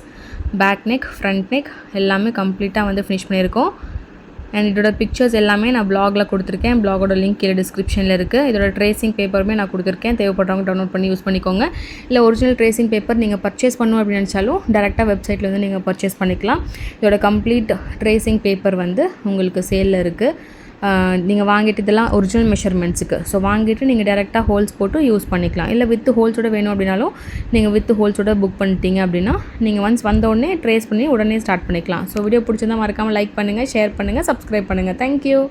back neck, front neck எல்லாமே கம்ப்ளீட்டாக வந்து ஃபினிஷ் பண்ணியிருக்கோம். அண்ட் இதோட பிக்சர்ஸ் எல்லாமே நான் ப்ளாகில் கொடுத்துருக்கேன். ப்ளாகோட லிங்க் கீழே டிஸ்கிரிப்ஷனில் இருக்குது. இதோட ட்ரேசிங் பேப்பருமே நான் கொடுத்துருக்கேன். தேவைப்படுறவங்க டவுன்லோட் பண்ணி யூஸ் பண்ணிக்கோங்க. இல்லை ஒரிஜினல் ட்ரேசிங் பேப்பர் நீங்கள் பர்ச்சேஸ் பண்ணணும் அப்படின்னு நினச்சாலும் டேரெக்டாக வெப்சைட்டில் வந்து நீங்கள் பர்ச்சேஸ் பண்ணிக்கலாம். இதோட கம்ப்ளீட் ட்ரேசிங் பேப்பர் வந்து உங்களுக்கு சேலில் இருக்குது. நீங்கள் வாங்கிட்டு இதெல்லாம் ஒரிஜினல் மெஷர்மெண்ட்ஸுக்கு. ஸோ வாங்கிட்டு நீங்கள் டேரெக்டாக ஹோல்ஸ் போட்டு யூஸ் பண்ணிக்கலாம். இல்லை வித் ஹோல்ஸோட வேணும் அப்படின்னாலும் நீங்கள் வித் ஹோல்ஸோட புக் பண்ணிட்டீங்க அப்படின்னா நீங்கள் ஒன்ஸ் வந்தோடனே ட்ரேஸ் பண்ணி உடனே ஸ்டார்ட் பண்ணிக்கலாம். ஸோ வீடியோ பிடிச்சிருந்தா மறக்காமல் லைக் பண்ணுங்கள், ஷேர் பண்ணுங்கள், சப்ஸ்கிரைப் பண்ணுங்கள். தேங்க்யூ.